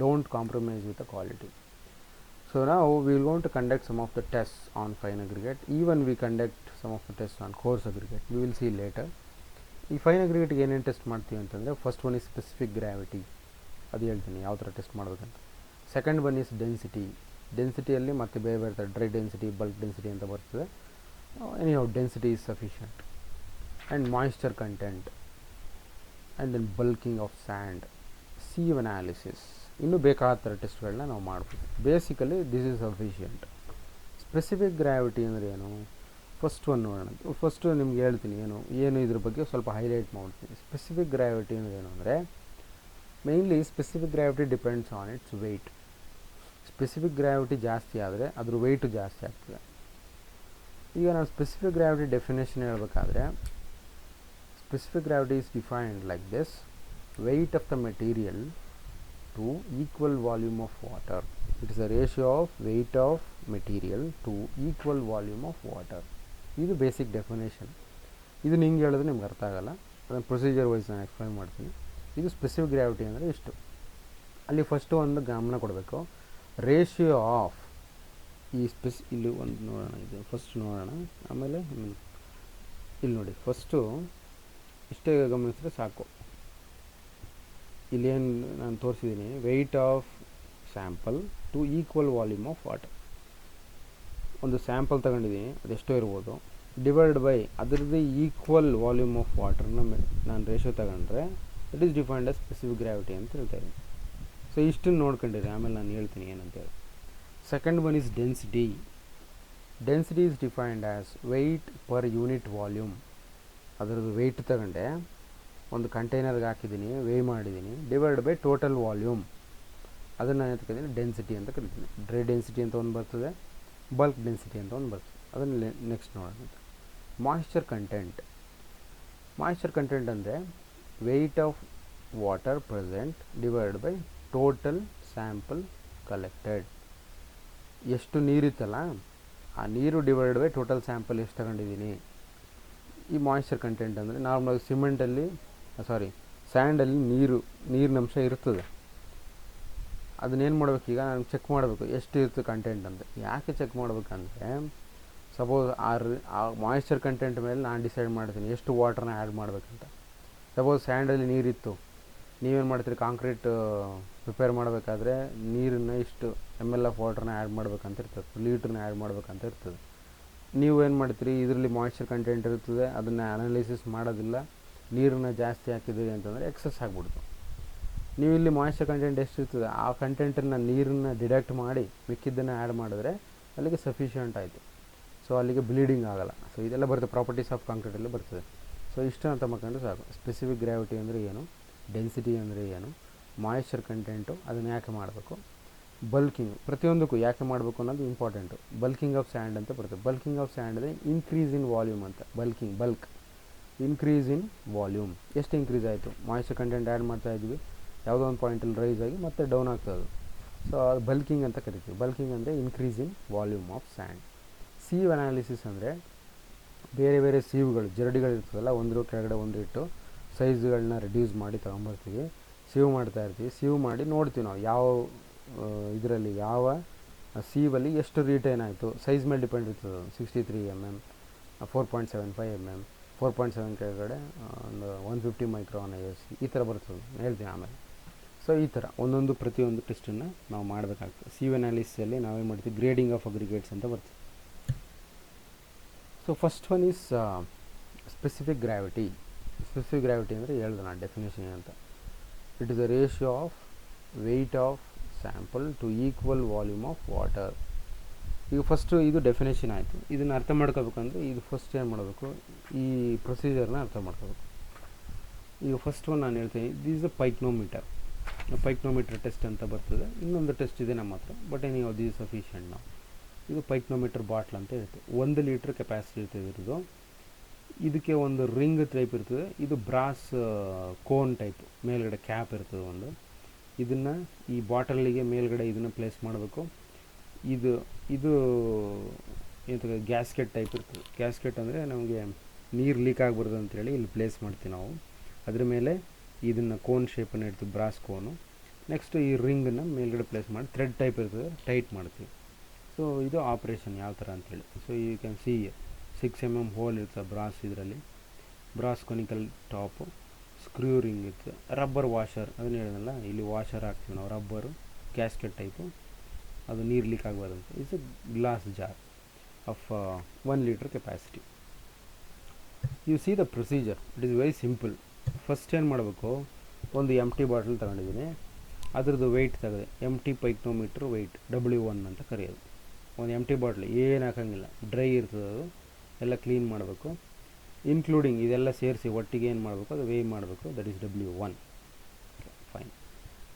Don't compromise with the quality. So now we will going to conduct some of the tests on fine aggregate. Even we conduct some of the tests on coarse aggregate. We will see later. ಈ fine ಅಗ್ರಿಗೇಟ್ಗೆ ಏನೇನು test ಮಾಡ್ತೀವಿ ಅಂತಂದರೆ, first one is specific gravity, ಅದು ಹೇಳ್ತೀನಿ ಯಾವ ಥರ test ಮಾಡಬೇಕಂತ. Second one is ಡೆನ್ಸಿಟಿಯಲ್ಲಿ ಮತ್ತೆ ಬೇರೆ ಬೇರೆ ಥರ ಡ್ರೈ ಡೆನ್ಸಿಟಿ, ಬಲ್ಕ್ ಡೆನ್ಸಿಟಿ ಅಂತ ಬರ್ತದೆ. Anyhow density is sufficient. And moisture content, and then bulking of sand, sieve analysis, ಇನ್ನೂ ಬೇಕಾದ ಥರ ಟೆಸ್ಟ್ಗಳನ್ನ ನಾವು ಮಾಡ್ಬೋದು. Basically this is sufficient. Specific gravity ಅಂದರೆ ಏನು, ಫಸ್ಟ್ ಒನ್ ನೋಡೋಣ. ಫಸ್ಟು ನಿಮ್ಗೆ ಹೇಳ್ತೀನಿ ಏನು ಇದ್ರ ಬಗ್ಗೆ ಸ್ವಲ್ಪ ಹೈಲೈಟ್ ಮಾಡ್ತೀನಿ. ಸ್ಪೆಸಿಫಿಕ್ ಗ್ರಾವಿಟಿ ಅಂದರೆ ಏನು ಅಂದರೆ, mainly specific gravity depends on its weight. Specific gravity ಜಾಸ್ತಿ ಆದರೆ ಅದ್ರ ವೆಯ್ಟು ಜಾಸ್ತಿ ಆಗ್ತದೆ. ಈಗ ನಾನು ಸ್ಪೆಸಿಫಿಕ್ ಗ್ರಾವಿಟಿ ಡೆಫಿನೇಷನ್ ಹೇಳ್ಬೇಕಾದ್ರೆ, specific gravity is defined like this: weight of the material to equal volume of water. It is a ratio of weight of material to equal volume of water. ಇದು basic definition. ಇದು ನಿಂಗೆ ಹೇಳಿದ್ರೆ ನಿಮ್ಗೆ ಅರ್ಥ ಆಗೋಲ್ಲ, ಅದನ್ನು procedure wise ನಾನು explain ಮಾಡ್ತೀನಿ. ಇದು ಸ್ಪೆಸಿಫಿಕ್ ಗ್ರಾವಿಟಿ ಅಂದರೆ ಇಷ್ಟು. ಅಲ್ಲಿ ಫಸ್ಟು ಒಂದು ಗಮನ ಕೊಡಬೇಕು, ರೇಷಿಯೋ ಆಫ್ ಈ ಇಲ್ಲಿ ಒಂದು ನೋಡೋಣ, ಇದು ಫಸ್ಟ್ ನೋಡೋಣ, ಆಮೇಲೆ ಇಲ್ಲಿ ನೋಡಿ. ಫಸ್ಟು ಇಷ್ಟೇ ಗಮನಿಸಿದ್ರೆ ಸಾಕು. ಇಲ್ಲೇನು ನಾನು ತೋರಿಸಿದ್ದೀನಿ, weight of sample to equal volume of water. ಒಂದು ಸ್ಯಾಂಪಲ್ ತಗೊಂಡಿದ್ದೀನಿ, ಅದೆಷ್ಟೋ ಇರ್ಬೋದು, ಡಿವೈಡ್ ಬೈ ಅದರದ್ದು ಈಕ್ವಲ್ ವಾಲ್ಯೂಮ್ ಆಫ್ ವಾಟರ್ನ ನಾನು ರೇಷಿಯೋ ತಗೊಂಡ್ರೆ it is defined as specific gravity ಅಂತ ಹೇಳ್ತಾ ಇದ್ದೀನಿ. ಸೊ ಇಷ್ಟನ್ನು ನೋಡ್ಕೊಂಡಿರಿ, ಆಮೇಲೆ ನಾನು ಹೇಳ್ತೀನಿ ಏನಂತೇಳಿ. Second one is density. Density is defined as weight per unit volume. ಅದರದ್ದು ವೆಯ್ಟ್ ತಗೊಂಡೆ, ಒಂದು ಕಂಟೈನರ್ಗೆ ಹಾಕಿದ್ದೀನಿ, ವೇಯ್ ಮಾಡಿದ್ದೀನಿ, ಡಿವೈಡ್ ಬೈ ಟೋಟಲ್ ವಾಲ್ಯೂಮ್. ಅದನ್ನು ನಾನು ಎತ್ಕೊಂಡಿದ್ದೀನಿ ಡೆನ್ಸಿಟಿ ಅಂತ ಕರಿತೀನಿ. ಡ್ರೈ ಡೆನ್ಸಿಟಿ ಅಂತ ಒಂದು ಬರ್ತದೆ, ಬಲ್ಕ್ ಡೆನ್ಸಿಟಿ ಅಂತ ಒಂದು ಬರ್ತದೆ. ಅದನ್ನು ನೆಕ್ಸ್ಟ್ ನೋಡೋಣ. ಮಾಯಿಶ್ಚರ್ ಕಂಟೆಂಟ್ ಅಂದರೆ weight of water present divide by total sample collected. ಎಷ್ಟು ನೀರಿತ್ತಲ್ಲ ಆ ನೀರು ಡಿವೈಡ್ ಬೈ ಟೋಟಲ್ ಸ್ಯಾಂಪಲ್ ಎಷ್ಟು ತಗೊಂಡಿದ್ದೀನಿ. ಈ ಮಾಯಿಶ್ಚರ್ ಕಂಟೆಂಟ್ ಅಂದರೆ ನಾರ್ಮಲಾಗಿ ಸ್ಯಾಂಡಲ್ಲಿ ನೀರಿನಂಶ ಇರ್ತದೆ. ಅದನ್ನೇನು ಮಾಡಬೇಕೀಗ, ನಾನು ಚೆಕ್ ಮಾಡಬೇಕು ಎಷ್ಟು ಇರ್ತದೆ ಕಂಟೆಂಟ್ ಅಂತ. ಯಾಕೆ ಚೆಕ್ ಮಾಡಬೇಕಂದ್ರೆ, ಸಪೋಸ್ ಆ ಮಾಯಿಶ್ಚರ್ ಕಂಟೆಂಟ್ ಮೇಲೆ ನಾನು ಡಿಸೈಡ್ ಮಾಡ್ತೀನಿ ಎಷ್ಟು ವಾಟರ್ನ ಆ್ಯಡ್ ಮಾಡಬೇಕಂತ. ಸಪೋಸ್ ಸ್ಯಾಂಡಲ್ಲಿ ನೀರಿತ್ತು, ನೀವೇನು ಮಾಡ್ತೀರಿ, ಕಾಂಕ್ರೀಟ್ ಪ್ರಿಪೇರ್ ಮಾಡಬೇಕಾದ್ರೆ ನೀರನ್ನು ಇಷ್ಟು ml ಆಫ್ ವಾಟ್ರನ್ನ ಆ್ಯಡ್ ಮಾಡ್ಬೇಕಂತ ಇರ್ತದೆ, ಲೀಟ್ರನ್ನ ಆ್ಯಡ್ ಮಾಡ್ಬೇಕಂತ ಇರ್ತದೆ. ನೀವು ಏನು ಮಾಡ್ತೀರಿ, ಇದರಲ್ಲಿ ಮಾಯ್ಶ್ಚರ್ ಕಂಟೆಂಟ್ ಇರ್ತದೆ, ಅದನ್ನು ಅನಾಲಿಸಿಸ್ ಮಾಡೋದಿಲ್ಲ, ನೀರನ್ನು ಜಾಸ್ತಿ ಹಾಕಿದ್ದೀರಿ ಅಂತಂದರೆ ಎಕ್ಸಸ್ ಆಗಿಬಿಡ್ತು. ನೀವು ಇಲ್ಲಿ ಮಾಯ್ಶ್ಚರ್ ಕಂಟೆಂಟ್ ಎಷ್ಟಿರ್ತದೆ ಆ ಕಂಟೆಂಟನ್ನು ನೀರನ್ನು ಡಿಡಕ್ಟ್ ಮಾಡಿ ಮಿಕ್ಕಿದ್ದನ್ನು ಆ್ಯಡ್ ಮಾಡಿದ್ರೆ ಅಲ್ಲಿಗೆ ಸಫಿಷಿಯೆಂಟ್ ಆಯಿತು. ಸೊ ಅಲ್ಲಿಗೆ ಬ್ಲೀಡಿಂಗ್ ಆಗೋಲ್ಲ. ಸೊ ಇದೆಲ್ಲ ಬರ್ತದೆ, ಪ್ರಾಪರ್ಟೀಸ್ ಆಫ್ ಕಾಂಕ್ರೀಟಲ್ಲಿ ಬರ್ತದೆ. ಸೊ ಇಷ್ಟನ್ನು ತಗೊಂಡು ಸಾಕು. ಸ್ಪೆಸಿಫಿಕ್ ಗ್ರಾವಿಟಿ ಅಂದರೆ ಏನು, ಡೆನ್ಸಿಟಿ ಅಂದರೆ ಏನು, ಮಾಯ್ಶ್ಚರ್ ಕಂಟೆಂಟು ಅದನ್ನು ಯಾಕೆ ಮಾಡಬೇಕು, ಬಲ್ಕಿಂಗ್ ಪ್ರತಿಯೊಂದಕ್ಕೂ ಯಾಕೆ ಮಾಡಬೇಕು ಅನ್ನೋದು ಇಂಪಾರ್ಟೆಂಟು. ಬಲ್ಕಿಂಗ್ ಆಫ್ ಸ್ಯಾಂಡ್ ಅಂತ ಬರ್ತದೆ. ಬಲ್ಕಿಂಗ್ ಆಫ್ ಸ್ಯಾಂಡ್ ಅಂದರೆ ಇನ್ಕ್ರೀಸ್ ಇನ್ ವಾಲ್ಯೂಮ್ ಅಂತ. Bulk increase in volume. ಎಷ್ಟು ಇನ್ಕ್ರೀಸ್ ಆಯಿತು, ಮಾಯ್ಶ್ಚರ್ ಕಂಟೆಂಟ್ ಆ್ಯಡ್ ಮಾಡ್ತಾ ಇದ್ವಿ, ಯಾವುದೋ ಒಂದು ಪಾಯಿಂಟಲ್ಲಿ ರೈಸ್ ಆಗಿ ಮತ್ತೆ ಡೌನ್ ಆಗ್ತದೆ. ಸೊ ಅದು ಬಲ್ಕಿಂಗ್ ಅಂತ ಕರಿತೀವಿ. ಬಲ್ಕಿಂಗ್ ಅಂದರೆ increase in volume of sand. Sieve analysis ಅಂದರೆ ಬೇರೆ ಬೇರೆ ಸೀವ್ಗಳು, ಜರಡಿಗಳಿರ್ತದಲ್ಲ, ಒಂದ್ರ ಕೆಳಗಡೆ ಒಂದು ಇಟ್ಟು ಸೈಜ್ಗಳನ್ನ ರೆಡ್ಯೂಸ್ ಮಾಡಿ ತೊಗೊಂಬರ್ತೀವಿ, ಸೀವ್ ಮಾಡ್ತಾ ಇರ್ತೀವಿ. ಸೀವ್ ಮಾಡಿ ನೋಡ್ತೀವಿ ನಾವು ಯಾವ ಇದರಲ್ಲಿ ಯಾವ ಸೀವಲ್ಲಿ ಎಷ್ಟು ರಿಟೈನ್ ಆಯಿತು, ಸೈಜ್ ಮೇಲೆ ಡಿಪೆಂಡ್ ಇರ್ತದೆ. 63 mm, 4.75 mm, 4.7 ಕೆಳಗಡೆ ಒಂದು 150 ಮೈಕ್ರಾನ್ ASC ಈ ಥರ ಬರ್ತದೆ, ಹೇಳ್ತೀನಿ ಆಮೇಲೆ. ಸೊ ಈ ಥರ ಒಂದೊಂದು ಪ್ರತಿಯೊಂದು ಟೆಸ್ಟನ್ನು ನಾವು ಮಾಡಬೇಕಾಗ್ತದೆ. ಸೀವ್ ಅನಾಲಿಸಿಸಲ್ಲಿ ನಾವೇನು ಮಾಡ್ತೀವಿ, ಗ್ರೇಡಿಂಗ್ ಆಫ್ ಅಗ್ರಿಗೇಟ್ಸ್ ಅಂತ ಬರ್ತದೆ. So first one is specific gravity. Specific gravity ಅಂದರೆ ಹೇಳಿದೆ ನಾನು ಡೆಫಿನೇಷನ್ ಅಂತ. It is the ratio of weight of sample to equal volume of water. ಈಗ ಫಸ್ಟು ಇದು ಡೆಫಿನೇಷನ್ ಆಯಿತು. ಇದನ್ನು ಅರ್ಥ ಮಾಡ್ಕೋಬೇಕಂದ್ರೆ ಇದು ಫಸ್ಟ್ ಏನು ಮಾಡಬೇಕು, ಈ ಪ್ರೊಸೀಜರ್ನ ಅರ್ಥ ಮಾಡ್ಕೋಬೇಕು. ಈಗ ಫಸ್ಟ್ ಒನ್ ನಾನು ಹೇಳ್ತೀನಿ, ದಿಸ್ ಇಸ್ ಅ ಪೈಕ್ನೋಮೀಟರ್ ಟೆಸ್ಟ್ ಅಂತ ಬರ್ತದೆ. ಇನ್ನೊಂದು ಟೆಸ್ಟ್ ಇದೆ ನಮ್ಮ ಹತ್ರ, ಬಟ್ ನೀವು ದಿಸ್ ಸಫಿಷಿಯೆಂಟ್ ನಾವು. ಇದು ಪೈಕ್ನೋಮೀಟರ್ ಬಾಟ್ಲ್ ಅಂತ ಇರುತ್ತೆ. 1 ಲೀಟ್ರ್ ಕೆಪಾಸಿಟಿ ಇರ್ತದೆ ಇರೋದು. ಇದಕ್ಕೆ ಒಂದು ರಿಂಗ್ ಟೈಪ್ ಇರ್ತದೆ, ಇದು ಬ್ರಾಸ್ ಕೋನ್ ಟೈಪ್, ಮೇಲ್ಗಡೆ ಕ್ಯಾಪ್ ಇರ್ತದೆ ಒಂದು. ಇದನ್ನು ಈ ಬಾಟಲಿಗೆ ಮೇಲ್ಗಡೆ ಇದನ್ನು ಪ್ಲೇಸ್ ಮಾಡಬೇಕು. ಇದು ಎಂತ ಗ್ಯಾಸ್ಕೆಟ್ ಟೈಪ್ ಇರ್ತದೆ. ಗ್ಯಾಸ್ಕೆಟ್ ಅಂದರೆ ನಮಗೆ ನೀರು ಲೀಕ್ ಆಗಬಾರ್ದು ಅಂತೇಳಿ ಇಲ್ಲಿ ಪ್ಲೇಸ್ ಮಾಡ್ತೀವಿ ನಾವು. ಅದ್ರ ಮೇಲೆ ಇದನ್ನು ಕೋನ್ ಶೇಪನ್ನು ಇಡ್ತೀವಿ, ಬ್ರಾಸ್ ಕೋನು. ನೆಕ್ಸ್ಟು ಈ ರಿಂಗನ್ನು ಮೇಲ್ಗಡೆ ಪ್ಲೇಸ್ ಮಾಡಿ ಥ್ರೆಡ್ ಟೈಪ್ ಇರ್ತದೆ, ಟೈಟ್ ಮಾಡ್ತೀವಿ. ಸೊ ಇದು ಆಪ್ರೇಷನ್ ಯಾವ ಥರ ಅಂತೇಳಿ. So you can see 6 mm hole ಇರ್ತದೆ ಬ್ರಾಸ್, ಇದರಲ್ಲಿ brass conical top, screw ring ಇರ್ತದೆ, ರಬ್ಬರ್ ವಾಷರ್, ಅದನ್ನು ಹೇಳಿದ್ನಲ್ಲ, ಇಲ್ಲಿ ವಾಷರ್ ಹಾಕ್ತೀವಿ ನಾವು, ರಬ್ಬರು ಗ್ಯಾಸ್ಕೆಟ್ ಟೈಪು, ಅದು ನೀರು ಲೀಕ್ ಆಗಬಾರ್ದಂತ. It's a glass jar of 1 litre capacity. You see the procedure, it is very simple. First ಏನು ಮಾಡಬೇಕು, ಒಂದು ಎಂಟಿ ಬಾಟಲ್ ತಗೊಂಡಿದ್ದೀನಿ, ಅದ್ರದ್ದು ವೆಯ್ಟ್ ತೆಗೆದೆ, ಎಂಟಿ ಪೈಕ್ನೋಮೀಟ್ರ್ ವೆಯ್ಟ್ W1 ಅಂತ ಕರೆಯೋದು. ಒಂದು ಎಂಟಿ ಬಾಟ್ಲ್ ಏನು ಹಾಕೋಂಗಿಲ್ಲ, ಡ್ರೈ ಇರ್ತದೆ, ಅದು ಎಲ್ಲ ಕ್ಲೀನ್ ಮಾಡಬೇಕು. ಇನ್ಕ್ಲೂಡಿಂಗ್ ಇದೆಲ್ಲ ಸೇರಿಸಿ ಒಟ್ಟಿಗೆ ಏನು ಮಾಡಬೇಕು, ಅದು ವೇಯ್ ಮಾಡಬೇಕು, that is W1. Fine.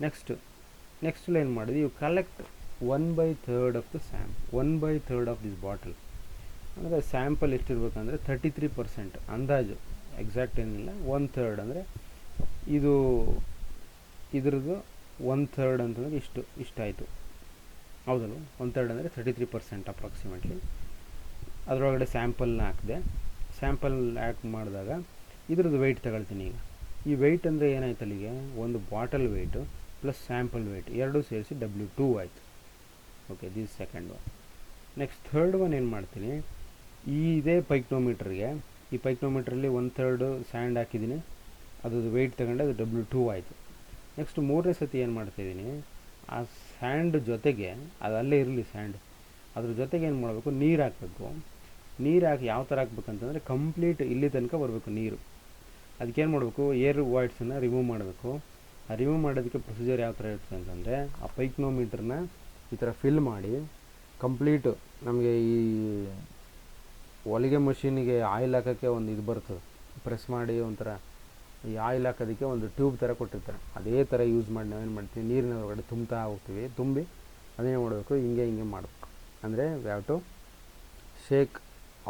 Next ಏನು ಮಾಡಿದ್ವಿ, you collect 1/3 of the sample, 1/3 of this bottle. ಅಂದರೆ ಸ್ಯಾಂಪಲ್ ಎಷ್ಟಿರ್ಬೇಕಂದ್ರೆ 33% ಅಂದಾಜು, ಎಕ್ಸಾಕ್ಟ್ ಏನಿಲ್ಲ. 1/3 ಅಂದರೆ ಇದ್ರದ್ದು 1/3 ಅಂತಂದರೆ ಇಷ್ಟಾಯಿತು, ಹೌದಲ್ವ? 1/3 ಅಂದರೆ 33% ಅಪ್ರಾಕ್ಸಿಮೇಟ್ಲಿ. ಅದರೊಳಗಡೆ ಸ್ಯಾಂಪಲ್ನ ಹಾಕಿದೆ. ಸ್ಯಾಂಪಲ್ ಹಾಕಿ ಮಾಡಿದಾಗ ಇದ್ರದ್ದು ವೆಯ್ಟ್ ತಗೊಳ್ತೀನಿ. ಈಗ ಈ ವೆಯ್ಟ್ ಅಂದರೆ ಏನಾಯ್ತು, ಅಲ್ಲಿಗೆ ಒಂದು bottle weight plus sample weight ಎರಡೂ ಸೇರಿಸಿ W2 ಆಯಿತು. Okay, this second one. Next third one ಏನು ಮಾಡ್ತೀನಿ, ಇದೇ ಪೈಕ್ನೋಮೀಟ್ರಿಗೆ, ಈ ಪೈಕ್ನೋಮೀಟ್ರಲ್ಲಿ 1/3 ಸ್ಯಾಂಡ್ ಹಾಕಿದ್ದೀನಿ, ಅದ್ರದ್ದು ವೆಯ್ಟ್ ತಗೊಂಡು ಅದು W2 ಆಯಿತು. ನೆಕ್ಸ್ಟ್ ಮೂರನೇ ಸತಿ ಏನು ಮಾಡ್ತಾಯಿದ್ದೀನಿ, ಆ ಸ್ಯಾಂಡ್ ಜೊತೆಗೆ, ಅದು ಅಲ್ಲೇ ಇರಲಿ ಸ್ಯಾಂಡ್, ಅದ್ರ ಜೊತೆಗೆ ಏನು ಮಾಡಬೇಕು, ನೀರು ಹಾಕಬೇಕು. ನೀರು ಹಾಕಿ ಯಾವ ಥರ ಹಾಕ್ಬೇಕಂತಂದರೆ ಕಂಪ್ಲೀಟ್ ಇಲ್ಲಿ ತನಕ ಬರಬೇಕು ನೀರು. ಅದಕ್ಕೇನು ಮಾಡಬೇಕು, ಏರ್ ವಾಯ್ಡ್ಸನ್ನು ರಿಮೂವ್ ಮಾಡಬೇಕು. ಆ ರಿಮೂವ್ ಮಾಡೋದಕ್ಕೆ ಪ್ರೊಸೀಜರ್ ಯಾವ ಥರ ಇರ್ತದೆ ಅಂತಂದರೆ, ಆ ಪೈಕ್ನೋಮೀಟ್ರನ್ನ ಈ ಥರ ಫಿಲ್ ಮಾಡಿ ಕಂಪ್ಲೀಟು, ನಮಗೆ ಈ ಹೊಲಿಗೆ ಮಷೀನಿಗೆ ಆಯಿಲ್ ಹಾಕೋಕ್ಕೆ ಒಂದು ಇದು ಬರ್ತದೆ, ಪ್ರೆಸ್ ಮಾಡಿ ಒಂಥರ ಈ ಆಯಿಲ್ ಹಾಕೋದಕ್ಕೆ ಒಂದು ಟ್ಯೂಬ್ ಥರ ಕೊಟ್ಟಿರ್ತಾರೆ, ಅದೇ ಥರ ಯೂಸ್ ಮಾಡಿ ನಾವೇನು ಮಾಡ್ತೀವಿ, ನೀರಿನ ಹೊರಗಡೆ ತುಂಬ್ತಾ ಹೋಗ್ತೀವಿ. ತುಂಬಿ ಅದೇನು ಮಾಡಬೇಕು, ಹಿಂಗೆ ಮಾಡಬೇಕು. ಅಂದರೆ have to shake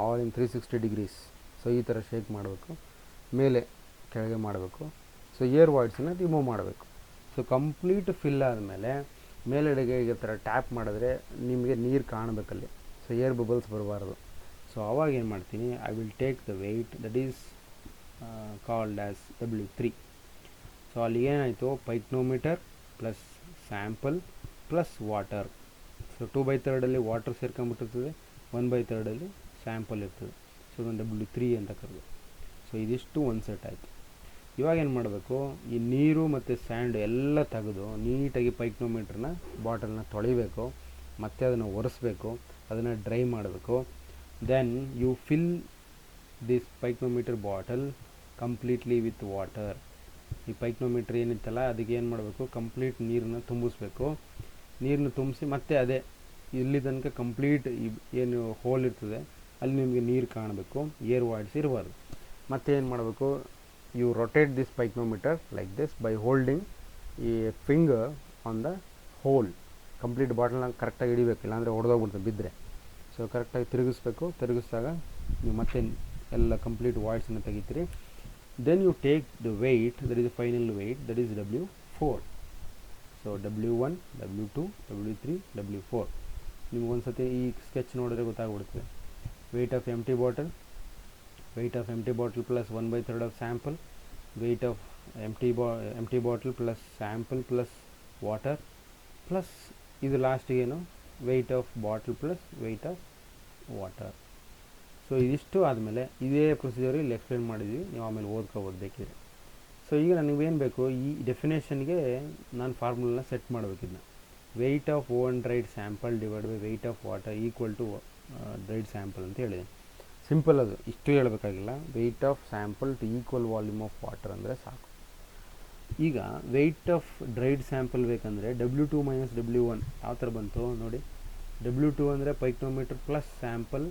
all in 360 degrees. So ಈ ಥರ ಶೇಕ್ ಮಾಡಬೇಕು, ಮೇಲೆ ಕೆಳಗೆ ಮಾಡಬೇಕು. ಸೊ ಏರ್ ವಾಯ್ಡ್ಸನ್ನು ರಿಮೂವ್ ಮಾಡಬೇಕು. ಸೊ ಕಂಪ್ಲೀಟ್ ಫಿಲ್ ಆದಮೇಲೆ ಮೇಲೆಡೆಗೆ ಈ ಥರ ಟ್ಯಾಪ್ ಮಾಡಿದ್ರೆ ನಿಮಗೆ ನೀರು ಕಾಣಬೇಕಲ್ಲಿ. ಸೊ ಏರ್ ಬಬಲ್ಸ್ ಬರಬಾರ್ದು. ಸೊ ಅವಾಗ ಏನು ಮಾಡ್ತೀನಿ, I will take the weight that is called as W3. So ಅಲ್ಲಿ ಏನಾಯಿತು, pycnometer plus sample plus water. So 2/3 water ಸೇರ್ಕೊಂಡ್ಬಿಟ್ಟಿರ್ತದೆ, 1/3 ಸ್ಯಾಂಪಲ್ ಇರ್ತದೆ. ಸೊ ಅದನ್ನು W3 ಅಂತ ಕರೆದು. ಸೊ ಇದಿಷ್ಟು ಒಂದು ಸೆಟ್ ಆಯಿತು. ಇವಾಗ ಏನು ಮಾಡಬೇಕು, ಈ ನೀರು ಮತ್ತು ಸ್ಯಾಂಡ್ ಎಲ್ಲ ತೆಗೆದು ನೀಟಾಗಿ ಪೈಕ್ನೋಮೀಟ್ರನ್ನ ಬಾಟಲ್ನ ತೊಳಿಬೇಕು, ಮತ್ತು ಅದನ್ನು ಒರೆಸ್ಬೇಕು, ಅದನ್ನು ಡ್ರೈ ಮಾಡಬೇಕು. Then you fill this pycnometer bottle completely with water. ಈ ಪೈಕ್ನೋಮೀಟ್ರ್ ಏನಿತ್ತಲ್ಲ ಅದಕ್ಕೆ ಏನು ಮಾಡಬೇಕು, ಕಂಪ್ಲೀಟ್ ನೀರನ್ನ ತುಂಬಿಸ್ಬೇಕು. ನೀರನ್ನ ತುಂಬಿಸಿ ಮತ್ತೆ ಅದೇ ಇಲ್ಲಿ ತನಕ ಕಂಪ್ಲೀಟ್ ಏನು ಹೋಲ್ ಇರ್ತದೆ ಅಲ್ಲಿ ನಿಮಗೆ ನೀರು ಕಾಣಬೇಕು, ಏರ್ ವಾಯ್ಡ್ಸ್ ಇರಬಾರ್ದು. ಮತ್ತೆ ಏನು ಮಾಡಬೇಕು, you rotate this pycnometer like this by holding ಈ finger on the hole. Complete ಬಾಟಲ್ನ ಕರೆಕ್ಟಾಗಿ ಹಿಡಿಬೇಕು, ಇಲ್ಲಾಂದರೆ ಹೊಡೆದೋಗ್ಬಿಡ್ತದೆ ಬಿದ್ದರೆ. ಸೊ ಕರೆಕ್ಟಾಗಿ ತಿರುಗಿಸ್ಬೇಕು. ತಿರುಗಿಸಿದಾಗ ನೀವು ಮತ್ತೆ ಎಲ್ಲ ಕಂಪ್ಲೀಟ್ ವಾಯ್ಡ್ಸನ್ನು ತೆಗಿತೀರಿ. Then you take the weight, that is the final weight, that is W4. So W1, W2, W3, W4. ನಿಮ್ಗೊಂದು ಸತಿ ಈ ಸ್ಕೆಚ್ ನೋಡಿದ್ರೆ ಗೊತ್ತಾಗ್ಬಿಡ್ತದೆ. Weight of empty bottle, weight of empty bottle plus 1/3 of sample, weight of empty bottle plus sample plus water plus ಇದು ಲಾಸ್ಟಿಗೇನು weight of bottle plus weight of water. So ಇದಿಷ್ಟು ಆದಮೇಲೆ ಇದೇ procedure ಇಲ್ಲಿ ಎಕ್ಸ್ಪ್ಲೇನ್ ಮಾಡಿದ್ವಿ, ನೀವು ಆಮೇಲೆ ಓದ್ಕೋಬೋದು ಬೇಕಿದ್ರೆ. ಸೊ ಈಗ ನನಗೇನು ಬೇಕು, ಈ ಡೆಫಿನೇಷನ್ಗೆ ನಾನು ಫಾರ್ಮುಲನ್ನ ಸೆಟ್ ಮಾಡಬೇಕಿದ್ನ. weight of oven dried sample divide by weight of water equal to dried sample ಅಂತ ಹೇಳಿದೆ. ಸಿಂಪಲ್, ಅದು ಇಷ್ಟು ಹೇಳಬೇಕಾಗಿಲ್ಲ. Weight of sample to equal volume of water ಅಂದರೆ ಸಾಕು. ಈಗ ವೆಯ್ಟ್ ಆಫ್ ಡ್ರೈಡ್ ಸ್ಯಾಂಪಲ್ ಬೇಕಂದರೆ W2 - W1 ಯಾವ ಥರ ಬಂತು ನೋಡಿ. W2 ಅಂದರೆ ಪೈಕ್ನೋಮೀಟ್ರ್ ಪ್ಲಸ್ ಸ್ಯಾಂಪಲ್,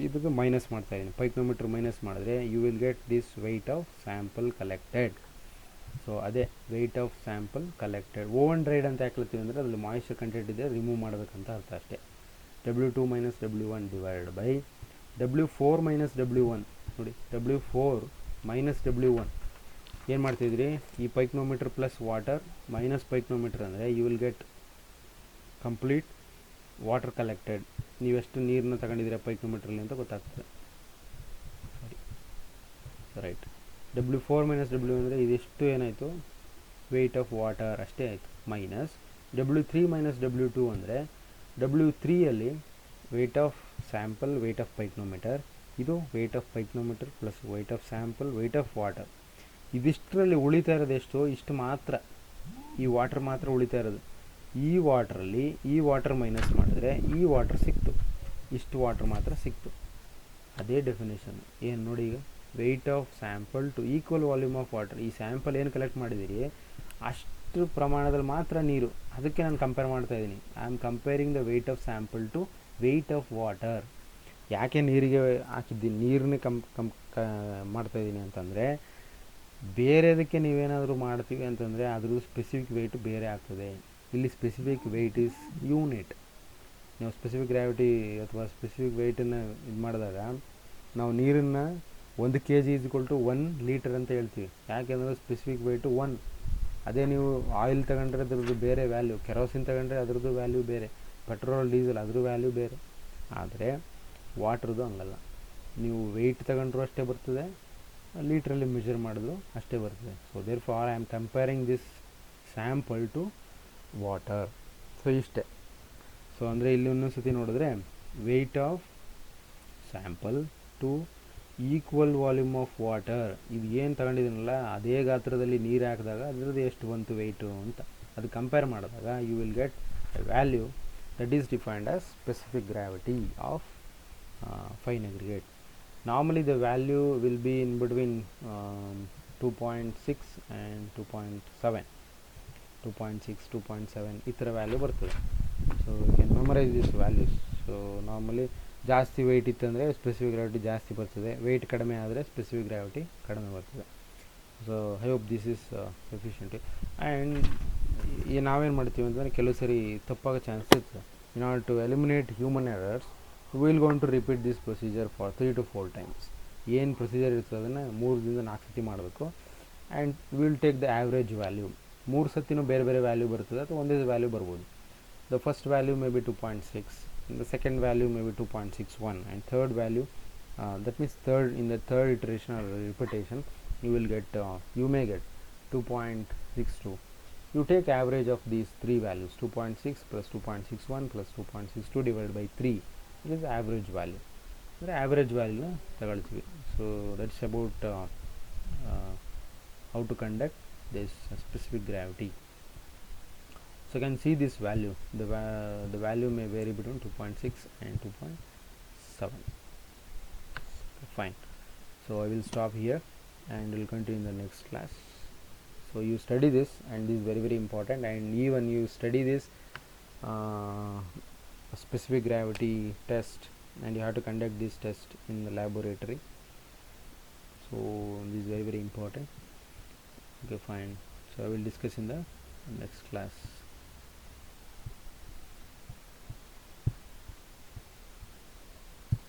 ಇದಕ್ಕೆ ಮೈನಸ್ ಮಾಡ್ತಾಯಿದ್ದೀನಿ. ಪೈಕ್ನೋಮೀಟ್ರ್ ಮೈನಸ್ ಮಾಡಿದ್ರೆ you will get this weight of sample collected. So ಅದೇ weight of sample collected. Oven dried ಅಂತ ಹಾಕ್ಲತ್ತೀವಿ ಅಂದರೆ ಅದ್ರಲ್ಲಿ ಮಾಯಿಶ್ಚರ್ ಕಂಟೆಂಟ್ ಇದೆ, ರಿಮೂವ್ ಮಾಡಬೇಕಂತ ಅರ್ಥ ಅಷ್ಟೇ. W2 - W1 divided by W4 - W1 ನೋಡಿ. W4 - W1 ಏನು ಮಾಡ್ತಿದ್ರಿ, ಈ pycnometer plus water minus pycnometer ಅಂದರೆ you will get complete water collected. ನೀವೆಷ್ಟು ನೀರನ್ನ ತಗೊಂಡಿದ್ದೀರಾ ಪೈಕ್ನೋಮೀಟ್ರಲ್ಲಿ ಅಂತ ಗೊತ್ತಾಗ್ತದೆ. ರೈಟ್. W4 - W1 ಅಂದರೆ ಇದಿಷ್ಟು ಏನಾಯಿತು, ವೆಯ್ಟ್ ಆಫ್ ವಾಟರ್ ಅಷ್ಟೇ ಆಯಿತು. ಮೈನಸ್ W3 - W2 ಅಂದರೆ W3ಯಲ್ಲಿ weight of sample, weight of pyknometer, ಇದು weight of pyknometer plus weight of sample, weight of water. ಇದಿಷ್ಟರಲ್ಲಿ ಉಳಿತಾ ಇರೋದು ಎಷ್ಟು, ಇಷ್ಟು ಮಾತ್ರ, ಈ ವಾಟರ್ ಮಾತ್ರ ಉಳಿತಾ ಇರೋದು. ಈ ವಾಟ್ರಲ್ಲಿ ಈ ವಾಟರ್ ಮೈನಸ್ ಮಾಡಿದ್ರೆ ಈ ವಾಟರ್ ಸಿಕ್ತು, ಇಷ್ಟು ವಾಟರ್ ಮಾತ್ರ ಸಿಕ್ತು. ಅದೇ ಡೆಫಿನೇಷನ್ ಏನು ನೋಡಿ. ಈಗ weight of sample to equal volume of water. ಈ ಸ್ಯಾಂಪಲ್ ಏನು ಕಲೆಕ್ಟ್ ಮಾಡಿದ್ದೀರಿ ಅಷ್ಟು ಪ್ರಮಾಣದಲ್ಲಿ ಮಾತ್ರ ನೀರು, ಅದಕ್ಕೆ ನಾನು ಕಂಪೇರ್ ಮಾಡ್ತಾ ಇದ್ದೀನಿ. I am comparing the weight of sample to weight of water. ಯಾಕೆ ನೀರಿಗೆ ಹಾಕಿದ್ದೀನಿ, ನೀರನ್ನೇ ಮಾಡ್ತಾಯಿದ್ದೀನಿ ಅಂತಂದರೆ, ಬೇರೆದಕ್ಕೆ ನೀವೇನಾದರೂ ಮಾಡ್ತೀವಿ ಅಂತಂದರೆ ಅದ್ರದ್ದು ಸ್ಪೆಸಿಫಿಕ್ ವೆಯ್ಟ್ ಬೇರೆ ಆಗ್ತದೆ. ಇಲ್ಲಿ ಸ್ಪೆಸಿಫಿಕ್ ವೆಯ್ಟ್ ಈಸ್ ಯೂನಿಟ್. ನಾವು ಸ್ಪೆಸಿಫಿಕ್ ಗ್ರಾವಿಟಿ ಅಥವಾ ಸ್ಪೆಸಿಫಿಕ್ ವೆಯ್ಟನ್ನು ಇದು ಮಾಡಿದಾಗ ನಾವು ನೀರನ್ನು 1 kg = 1 ಲೀಟರ್ ಅಂತ ಹೇಳ್ತೀವಿ. ಯಾಕೆಂದರೆ ಸ್ಪೆಸಿಫಿಕ್ ವೆಯ್ಟು 1. ಅದೇ ನೀವು ಆಯಿಲ್ ತಗೊಂಡ್ರೆ ಅದ್ರದ್ದು ಬೇರೆ ವ್ಯಾಲ್ಯೂ, ಕೆರೋಸಿನ್ ತಗೊಂಡ್ರೆ ಅದ್ರದ್ದು ವ್ಯಾಲ್ಯೂ ಬೇರೆ, ಪೆಟ್ರೋಲ್ ಡೀಸೆಲ್ ಅದ್ರ ವ್ಯಾಲ್ಯೂ ಬೇರೆ. ಆದರೆ ವಾಟ್ರದ್ದು ಹಂಗಲ್ಲ, ನೀವು ವೆಯ್ಟ್ ತಗೊಂಡ್ರೂ ಅಷ್ಟೇ ಬರ್ತದೆ, ಲೀಟ್ರಲ್ಲಿ ಮೆಜರ್ ಮಾಡಿದ್ರು ಅಷ್ಟೇ ಬರ್ತದೆ. So therefore I am comparing this sample to water. So ಇಷ್ಟೇ. ಸೊ ಅಂದರೆ ಇಲ್ಲಿ ಇನ್ನೊಂದು ಸತಿ ನೋಡಿದ್ರೆ weight of sample to equal volume of water. ಇದು ಏನು ತಗೊಂಡಿದ್ದೀನಲ್ಲ ಅದೇ ಗಾತ್ರದಲ್ಲಿ ನೀರು ಹಾಕಿದಾಗ ಅದರದ್ದು ಎಷ್ಟು ಬಂತು ವೆಯ್ಟು ಅಂತ ಅದು ಕಂಪೇರ್ ಮಾಡಿದಾಗ you will get a value that is defined as specific gravity of fine aggregate. Normally the value will be in between 2.6 and 2.7, 2.6, 2.7 ಈ ಥರ ವ್ಯಾಲ್ಯೂ ಬರ್ತದೆ. So you can memorize this values. So normally ಜಾಸ್ತಿ weight ಇತ್ತಂದರೆ specific gravity ಜಾಸ್ತಿ ಬರ್ತದೆ, weight ಕಡಿಮೆ ಆದರೆ specific gravity ಕಡಿಮೆ ಬರ್ತದೆ. So I hope this is sufficient. And ನಾವೇನು ಮಾಡ್ತೀವಿ ಅಂತಂದರೆ ಕೆಲವು ಸರಿ ತಪ್ಪಾಗೋ ಚಾನ್ಸ್ ಇರ್ತದೆ. In order to eliminate human errors we will going to repeat this procedure for 3 to 4 times. ಏನು ಪ್ರೊಸೀಜರ್ ಇರ್ತದೆ ಅದನ್ನು 3 ರಿಂದ 4 ಸತಿ ಮಾಡಬೇಕು. And will take the average value. 3 ಸತಿನೂ ಬೇರೆ ಬೇರೆ ವ್ಯಾಲ್ಯೂ ಬರ್ತದೆ ಅಥವಾ ಒಂದೇ ವ್ಯಾಲ್ಯೂ ಬರ್ಬೋದು. The first value may be 2.6, the second value may be 2.61, and third value that means in the third iteration or repetition you may get 2.62. You take average of these three values, 2.6 plus 2.61 plus 2.62 divided by 3. It is the average value. The average value ತಗೊಳ್ತೀವಿ. So that's about how to conduct this specific gravity. So you can see this value, the value may vary between 2.6 and 2.7. Fine. So I will stop here and we'll continue in the next class. So you study this, and this is very very important, and even you study this specific gravity test, and you have to conduct this test in the laboratory. So this is very very important. Okay, fine. So I will discuss in the next class.